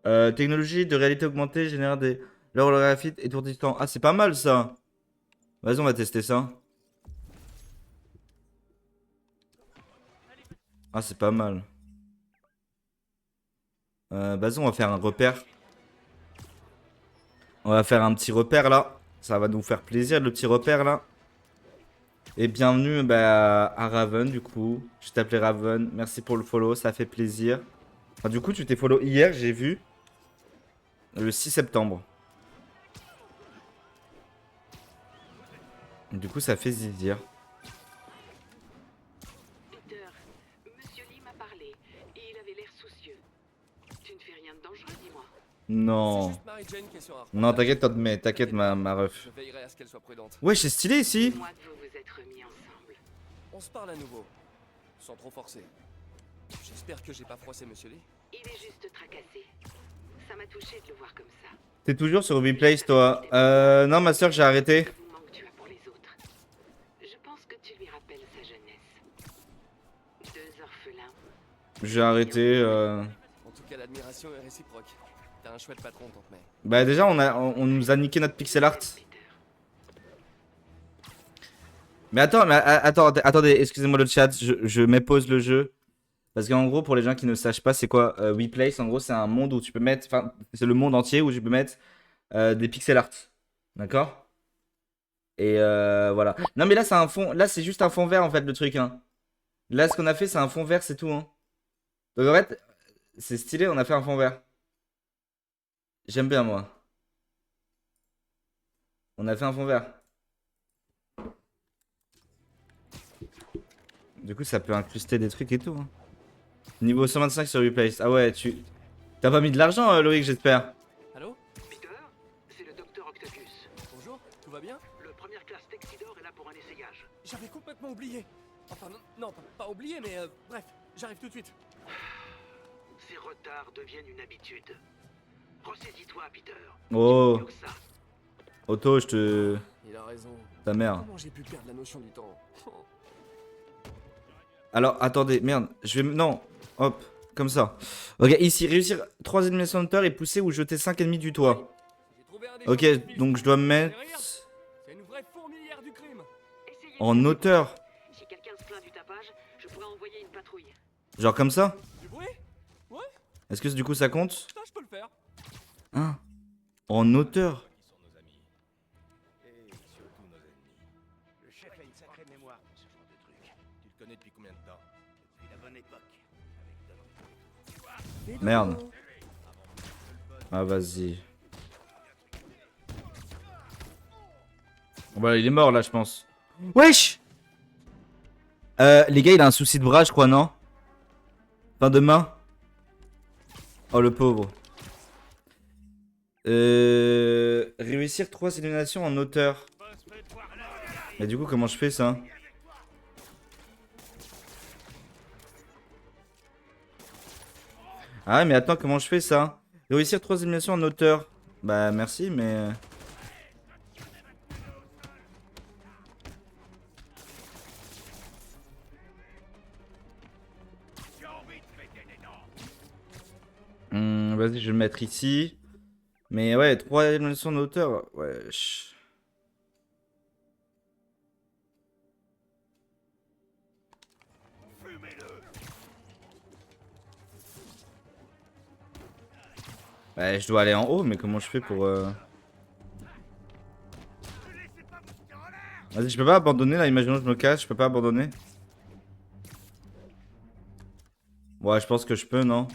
Technologie de réalité augmentée génère des holographiques étourdissants. Ah, c'est pas mal ça. Vas-y, on va tester ça. Ah, c'est pas mal. Vas-y, on va faire un repère. On va faire un petit repère là. Ça va nous faire plaisir le petit repère là. Et bienvenue bah, à Raven du coup. Je t'appelais Raven. Merci pour le follow, ça fait plaisir. Enfin, du coup, tu t'es follow hier, j'ai vu. Le 6 septembre. Du coup, ça fait zizir. Peter, Monsieur Lee m'a parlé et il avait l'air soucieux. ne fais rien de dangereux, dis-moi. C'est Non. juste Mary Jane qui est sur un Non, reportage. t'inquiète ma ref. Je veillerai à ce qu'elle soit prudente. Ouais, c'est stylé ici. Dis-moi que vous vous êtes remis ensemble. On se parle à nouveau. Sans trop forcer. J'espère que j'ai pas froissé Monsieur Lee. Il est juste tracassé. Ça m'a touché de le voir comme ça. T'es toujours sur Replays, toi? Non, ma soeur, j'ai arrêté. Le dévouement que tu as pour les autres. Je pense que tu lui rappelles sa jeunesse. 2 orphelins. J'ai arrêté. En tout cas, l'admiration est réciproque. T'as un chouette patron, Tante May. Bah, déjà, on nous a niqué notre pixel art. Peter. Mais attendez, excusez-moi le chat, je mépose le jeu. Parce qu'en gros, pour les gens qui ne sachent pas, c'est quoi WePlace? En gros, c'est un monde où tu peux mettre. Enfin, c'est le monde entier où tu peux mettre des pixel art. D'accord? Et voilà. Non, mais là, c'est un fond. Là, c'est juste un fond vert en fait, le truc. Hein. Là, ce qu'on a fait, c'est un fond vert, c'est tout. Hein. Donc en fait, c'est stylé, on a fait un fond vert. J'aime bien, moi. On a fait un fond vert. Du coup, ça peut incruster des trucs et tout. Hein. Niveau 125 sur Replace. Ah ouais, tu. T'as pas mis de l'argent, Loïc, j'espère. Allô? Peter, c'est le docteur Octopus. Bonjour, tout va bien? Le première classe Texidor est là pour un essayage. J'avais complètement oublié. Enfin, non, pas oublié, mais bref, j'arrive tout de suite. Ces retards deviennent une habitude. Ressaisis-toi, Peter. Oh, Mieux que ça. Otto, je te. Il a raison. Ta mère. Comment j'ai pu perdre la notion du temps? Alors, attendez, merde. Je vais. Non. Hop. Comme ça. Ok, ici, réussir 3 éliminations de terre et pousser ou jeter 5 ennemis du toit. J'ai trouvé un des Ok, choses de piste. donc je dois me mettre C'est une vraie fourmilière du crime. Essayez en de- hauteur. Si quelqu'un se plaint du tapage, je pourrais envoyer une patrouille. Genre comme ça. Du bruit? Ouais, Est-ce que du coup ça compte? ça je peux le faire. Hein? En hauteur. Et surtout nos ennemis. Le chef a une sacrée mémoire pour ce genre de truc. Tu le connais depuis combien de temps? Depuis la bonne époque. Avec Doc. Merde. Ah, vas-y. Bon, bah, il est mort là, je pense. Wesh! Les gars, il a un souci de bras, je crois, non? Enfin, de main. Oh, le pauvre. Réussir 3 éliminations en hauteur. Mais du coup, comment je fais ça? Ah, mais attends, comment je fais ça? Réussir 3 éliminations en hauteur. Bah, merci, mais. Vas-y, je vais le mettre ici. Mais ouais, 3 éliminations en hauteur. Wesh. Ouais, je dois aller en haut, mais comment je fais pour. Vas-y, je peux pas abandonner là, imaginons que je me cache, je peux pas abandonner. Ouais, je pense que je peux, non?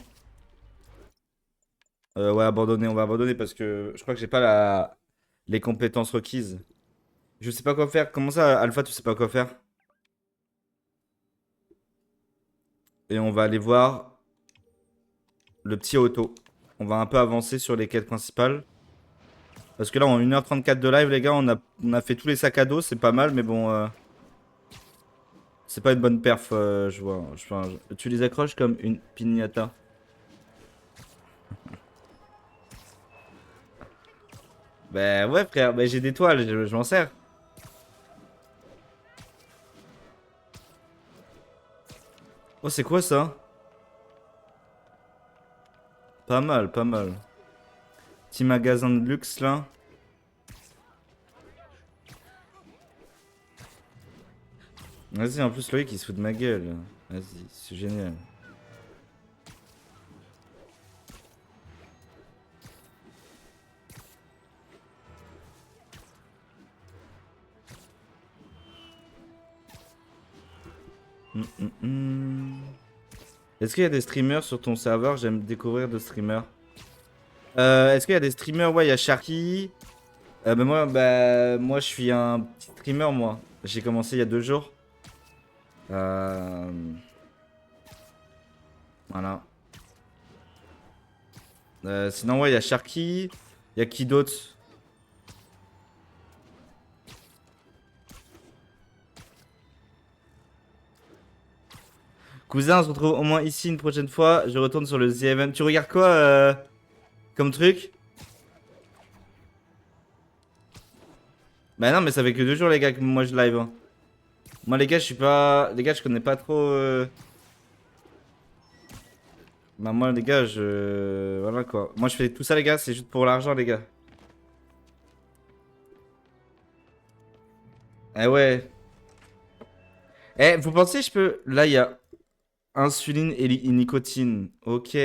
Ouais, abandonner, on va abandonner parce que je crois que j'ai pas les compétences requises. Je sais pas quoi faire. Comment ça, Alpha, tu sais pas quoi faire? Et on va aller voir le petit auto. On va un peu avancer sur les quêtes principales. Parce que là, en 1h34 de live, les gars, on a fait tous les sacs à dos. C'est pas mal, mais bon. C'est pas une bonne perf, je vois. Tu les accroches comme une piñata. Bah ouais, frère. Bah, j'ai des toiles, je m'en sers. Oh, c'est quoi ça? Pas mal, pas mal. Petit magasin de luxe là. Vas-y, en plus Loïc il se fout de ma gueule. Vas-y, c'est génial. Est-ce qu'il y a des streamers sur ton serveur? J'aime découvrir de streamers. Est-ce qu'il y a des streamers? Ouais, il y a Sharky. Moi, je suis un petit streamer, moi. J'ai commencé il y a 2 jours. Voilà. Sinon, ouais, il y a Sharky. Il y a qui d'autre? Cousin, on se retrouve au moins ici une prochaine fois. Je retourne sur le The Event. Tu regardes quoi comme truc? Bah non, mais ça fait que 2 jours, les gars, que moi je live. Hein. Moi, les gars, je suis pas. Les gars, je connais pas trop. Bah, moi, les gars, je. Voilà quoi. Moi, je fais tout ça, les gars, c'est juste pour l'argent, les gars. Eh ouais. Eh, vous pensez, je peux. Là, il y a insuline et nicotine. Ok.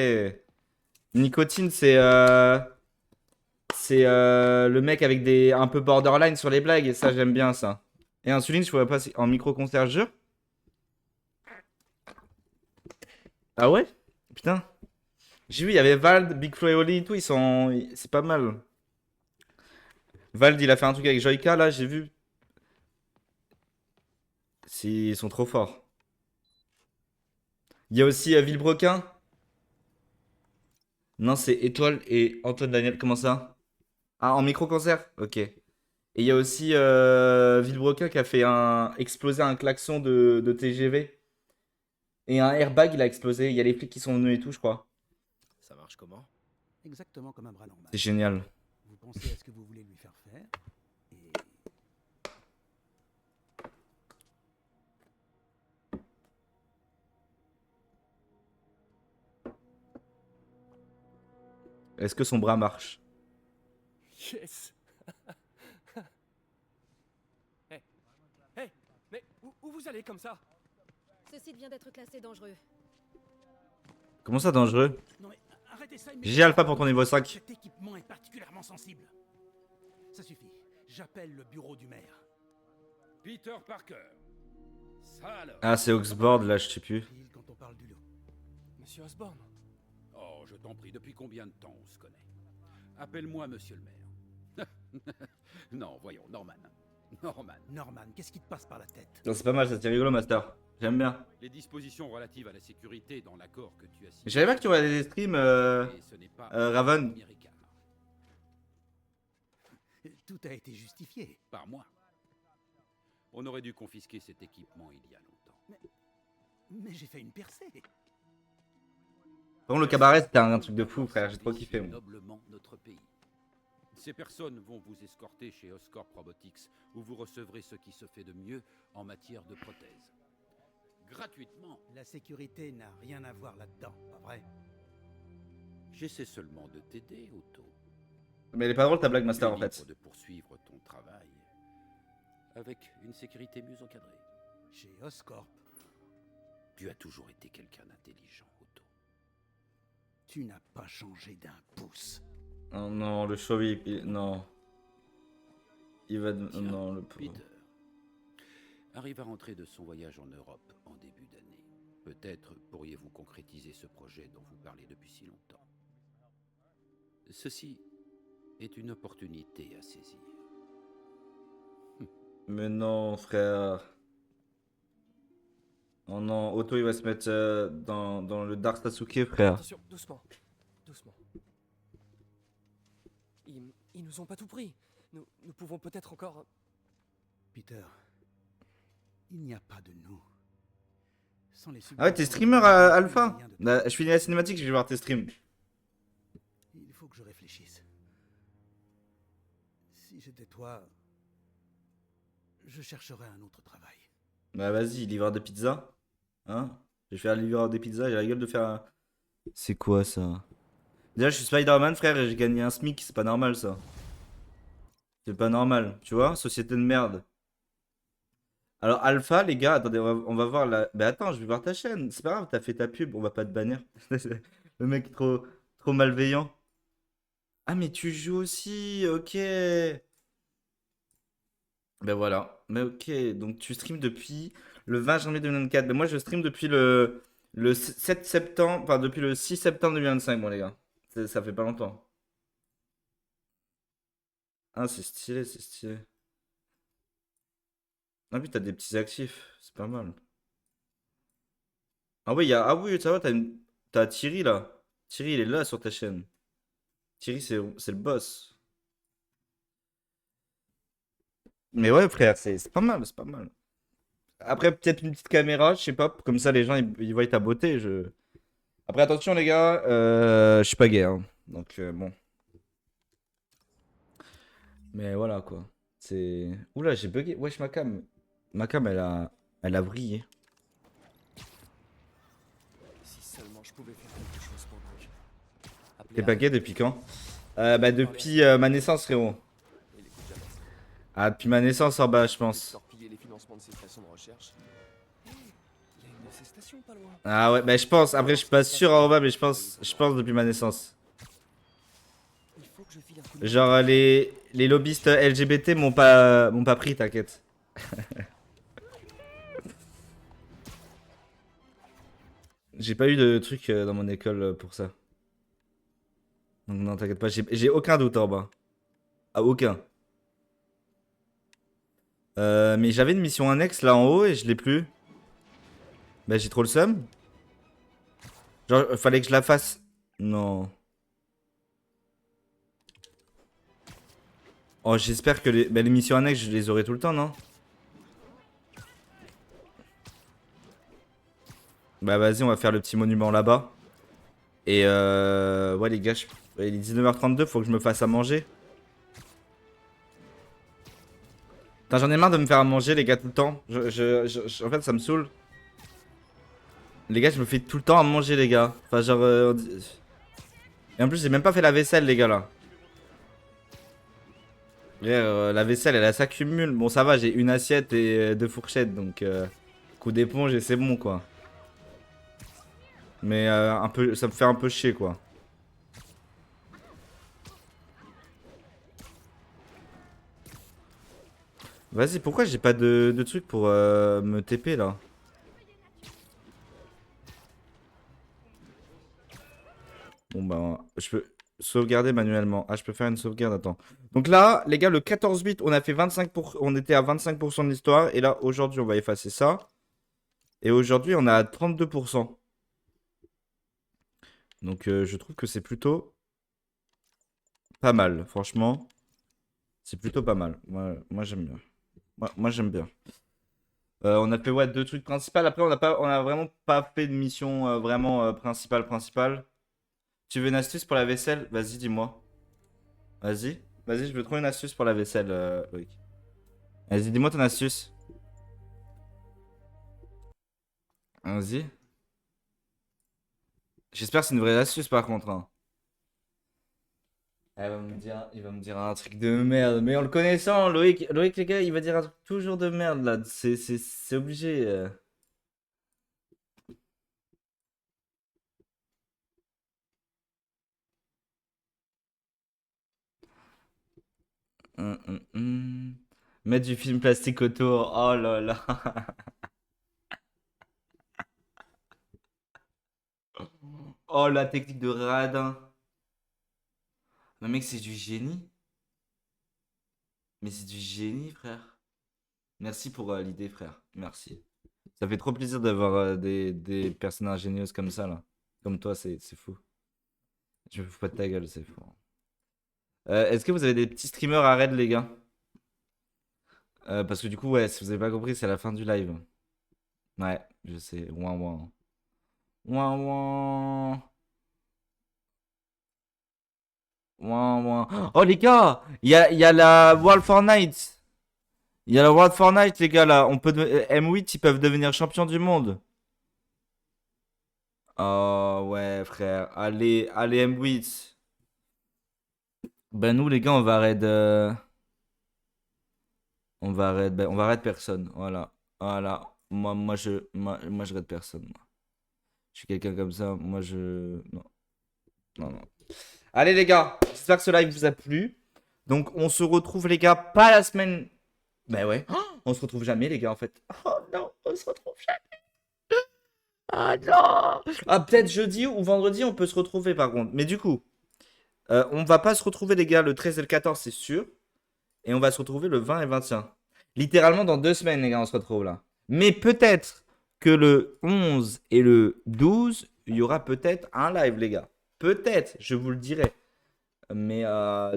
Nicotine, c'est. C'est le mec avec des. Un peu borderline sur les blagues, et ça, j'aime bien ça. Et insuline, je pourrais pas. En micro-concert, jure. Ah ouais? Putain. J'ai vu, il y avait Vald, Big Flo et Oli et tout, ils sont. C'est pas mal. Vald, il a fait un truc avec Joyka, là, j'ai vu. Ils sont trop forts. Il y a aussi Villebrequin. Non, c'est Étoile et Antoine Daniel. Comment ça? Ah, en micro-concert? Ok. Et il y a aussi Villebrequin qui a fait exploser un klaxon de TGV. Et un airbag, il a explosé. Il y a les flics qui sont venus et tout, je crois. Ça marche comment? Exactement comme un bras normal. C'est génial. Vous pensez à ce que vous voulez lui faire faire et... Est-ce que son bras marche? Yes. Hé, hey, mais où vous allez comme ça? Ce site vient d'être classé dangereux. Comment ça, dangereux? Non mais arrêtez ça GG Alpha pour ton niveau 5. Cet équipement est particulièrement sensible. Ça suffit. J'appelle le bureau du maire. Peter Parker. Ça alors. Ah, c'est Oxboard, là, je sais plus. Pile quand on parle du lot. Monsieur Osborne. Oh, je t'en prie, depuis combien de temps on se connaît? Appelle-moi monsieur le maire. Non, voyons, Norman. Norman, qu'est-ce qui te passe par la tête? Non, c'est pas mal, ça c'est rigolo, Master. J'aime bien. Les dispositions relatives à la sécurité dans l'accord que tu as signé. Je savais pas que tu regardais des streams, Et ce n'est pas Raven. américain. Tout a été justifié. Par moi. On aurait dû confisquer cet équipement il y a longtemps. Mais j'ai fait une percée. Par contre, le cabaret, c'était un truc de fou, frère. J'ai trop kiffé, moi. Noblement notre pays. Ces personnes vont vous escorter chez Oscorp Robotics, où vous recevrez ce qui se fait de mieux en matière de prothèses. Gratuitement. La sécurité n'a rien à voir là-dedans, pas vrai? J'essaie seulement de t'aider, Otto. Mais elle est pas drôle ta blague, Tu es Master, en libre fait. de poursuivre ton travail avec une sécurité mieux encadrée. Chez Oscorp, Tu as toujours été quelqu'un d'intelligent, Otto. tu n'as pas changé d'un pouce. Oh non, le show, non. Il va... Tiens, Non, le pauvre. Peter arrive à rentrer de son voyage en Europe en début d'année. Peut-être pourriez-vous concrétiser ce projet dont vous parlez depuis si longtemps. Ceci est une opportunité à saisir. Mais non, frère. Oh non, Otto, il va se mettre dans le Dark Sasuke, frère. Attention, doucement. Doucement. Ils nous ont pas tout pris. Nous pouvons peut-être encore... Peter, il n'y a pas de nous. Sans les Ah ouais, t'es subventions, streamer Alpha? rien de- Bah, je finis la cinématique, je vais voir tes streams. Il faut que je réfléchisse. Si j'étais toi, je chercherais un autre travail. Bah vas-y, livreur de pizza. Hein? Je vais faire livreur de pizza, j'ai la gueule de faire un... C'est quoi ça? Déjà, je suis Spider-Man, frère, et j'ai gagné un SMIC, c'est pas normal ça. C'est pas normal, tu vois? Société de merde. Alors, Alpha, les gars, attendez, on va voir la... Bah attends, je vais voir ta chaîne. C'est pas grave, t'as fait ta pub, on va pas te bannir. Le mec est trop malveillant. Ah, mais tu joues aussi, ok. Ben voilà. Mais ok, donc tu streams depuis le 20 janvier 2024. Mais moi, je stream depuis le 7 septembre, enfin depuis le 6 septembre 2025, bon les gars. Ça fait pas longtemps. Ah, c'est stylé, c'est stylé. Ah oui, t'as des petits actifs, c'est pas mal. Ah oui, ah oui, ça va, t'as Thierry là. Thierry, il est là sur ta chaîne. Thierry, c'est le boss. Mais ouais, frère, c'est pas mal, c'est pas mal. Après, peut-être une petite caméra, je sais pas, comme ça les gens ils voient ta beauté. Après, attention les gars, je suis pas gay, hein. Donc bon. Mais voilà quoi. C'est. Oula, j'ai bugué. Wesh, ma cam. Ma cam, elle a brillé. Si seulement je pouvais faire quelque chose pour Doc. Appelez T'es pas gay depuis quand? Bah, depuis ma naissance, frérot. Il écoute jamais. Ah, depuis ma naissance en bas, je pense. Torpiller les financements de ces stations de recherche. Hé, il y a une de ces stations pas loin. Ah ouais, bah je pense. Après, je suis pas sûr en bas, mais je pense depuis ma naissance. Il faut que je file un coup de main. Genre, les lobbyistes LGBT m'ont pas pris, t'inquiète. J'ai pas eu de truc dans mon école pour ça. Donc non, t'inquiète pas, j'ai aucun doute en bas. Ah, aucun. Mais j'avais une mission annexe là en haut et je l'ai plus. Bah j'ai trop le seum. Genre, fallait que je la fasse. Non. Oh, j'espère que les missions annexes, je les aurai tout le temps, non? Bah vas-y, on va faire le petit monument là-bas. Et ouais les gars, il est 19h32, faut que je me fasse à manger. Putain, j'en ai marre de me faire à manger les gars tout le temps. En fait, ça me saoule. Les gars, je me fais tout le temps à manger les gars. Enfin genre... Et en plus, j'ai même pas fait la vaisselle les gars là. La vaisselle, elle s'accumule. Bon, ça va, j'ai une assiette et deux fourchettes, donc coup d'éponge et c'est bon quoi. Mais un peu, ça me fait un peu chier quoi. Vas-y, pourquoi j'ai pas de truc pour me TP là? Bon bah, je peux sauvegarder manuellement. Ah, je peux faire une sauvegarde, attends. Donc là, les gars, le 14-8, on a fait 25%, on était à 25% de l'histoire. Et là, aujourd'hui, on va effacer ça. Et aujourd'hui, on est à 32%. Donc je trouve que c'est plutôt pas mal, franchement. C'est plutôt pas mal. Moi j'aime bien. Moi j'aime bien. On a fait ouais, deux trucs principaux. Après, on a vraiment pas fait de mission vraiment principale. Tu veux une astuce pour la vaisselle? Vas-y, dis-moi. Vas-y. Vas-y, je veux trouver une astuce pour la vaisselle, Loïc. Vas-y, dis-moi ton astuce. Vas-y. J'espère que c'est une vraie astuce par contre, hein. Il va me dire un truc de merde. Mais en le connaissant, Loïc, les gars, il va dire un truc toujours de merde là. C'est obligé. Mettre du film plastique autour. Oh là là. Oh la technique de radin. Mais mec, c'est du génie. Mais c'est du génie, frère. Merci pour l'idée, frère. Merci. Ça fait trop plaisir d'avoir des personnes ingénieuses comme ça, là. Comme toi, c'est fou. Je me fous pas de ta gueule, c'est fou. Est-ce que vous avez des petits streamers à raid, les gars? Parce que du coup, ouais, si vous avez pas compris, c'est la fin du live. Ouais, je sais. Ouin ouin. Ouin ouin. Ouin ouin. Oh, les gars! Il y a la World Fortnite. Il y a la World Fortnite, les gars, là. M8, ils peuvent devenir champions du monde. Oh, ouais, frère. Allez, allez, M8. Ben, nous, les gars, on va raid. On va raid personne. Voilà. Voilà. Moi, je raid personne. Moi. Je suis quelqu'un comme ça. Moi, je. Non. Non, non. Allez, les gars. J'espère que ce live vous a plu. Donc, on se retrouve, les gars, pas la semaine. Ben ouais. On se retrouve jamais, les gars, en fait. Oh non, on se retrouve jamais. Ah non. Ah, peut-être jeudi ou vendredi, on peut se retrouver, par contre. Mais du coup, on va pas se retrouver, les gars, le 13 et le 14, c'est sûr. Et on va se retrouver le 20 et 21. Littéralement dans 2 semaines, les gars, on se retrouve là. Mais peut-être que le 11 et le 12, il y aura peut-être un live, les gars. Peut-être, je vous le dirai. Mais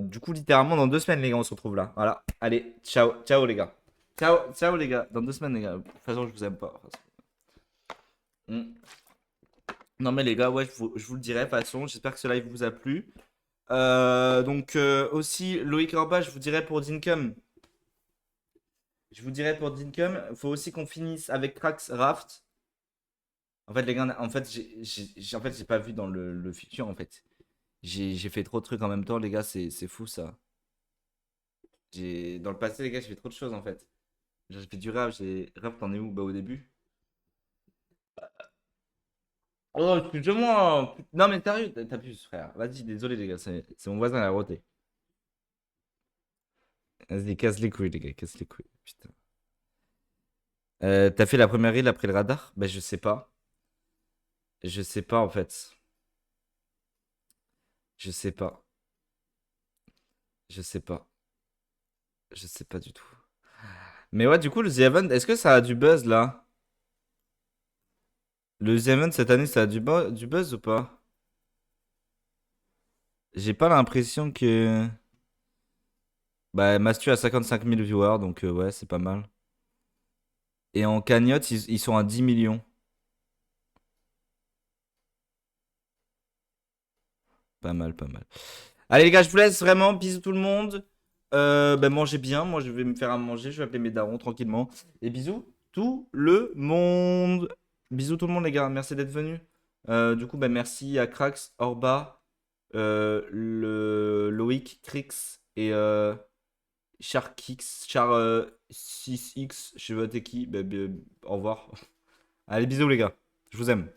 du coup, littéralement, dans 2 semaines, les gars, on se retrouve là. Voilà. Allez, ciao, ciao, les gars. Ciao, ciao, les gars. Dans 2 semaines, les gars. De toute façon, je vous aime pas. Hmm. Non, mais les gars, ouais, je vous le dirai. De toute façon, j'espère que ce live vous a plu. Donc, aussi, Loïc Orba, je vous dirai pour Dinkum. Je vous dirai pour Dinkum, faut aussi qu'on finisse avec Crax Raft. En fait, les gars, en fait, j'ai pas vu dans le futur, en fait. J'ai fait trop de trucs en même temps, les gars, c'est fou ça. Dans le passé, les gars, j'ai fait trop de choses en fait. J'ai fait du rap, Rap, t'en es où? Bah, au début. Oh, excuse-moi! Non, mais sérieux, t'abuses, frère. Vas-y, désolé, les gars, c'est mon voisin, il a roté. Vas-y, casse les couilles, les gars, casse les couilles. Putain. T'as fait la première île après le radar? Bah, je sais pas. Je sais pas, en fait. Je sais pas. Je sais pas. Je sais pas du tout. Mais ouais, du coup, le The Event, est-ce que ça a du buzz là? Le The Event cette année, ça a du buzz ou pas? J'ai pas l'impression que. Bah, Mastu a 55 000 viewers, donc ouais, c'est pas mal. Et en cagnotte, ils sont à 10 millions. Pas mal, pas mal. Allez, les gars, je vous laisse vraiment. Bisous tout le monde. Bah, mangez bien. Moi, je vais me faire à manger. Je vais appeler mes darons tranquillement. Et bisous tout le monde. Bisous tout le monde, les gars. Merci d'être venus. Du coup, bah, merci à Krax, Orba, le Loïc, Crix et Charkix, Char 6X. Je sais pas t'es qui. Bah, au revoir. Allez, bisous, les gars. Je vous aime.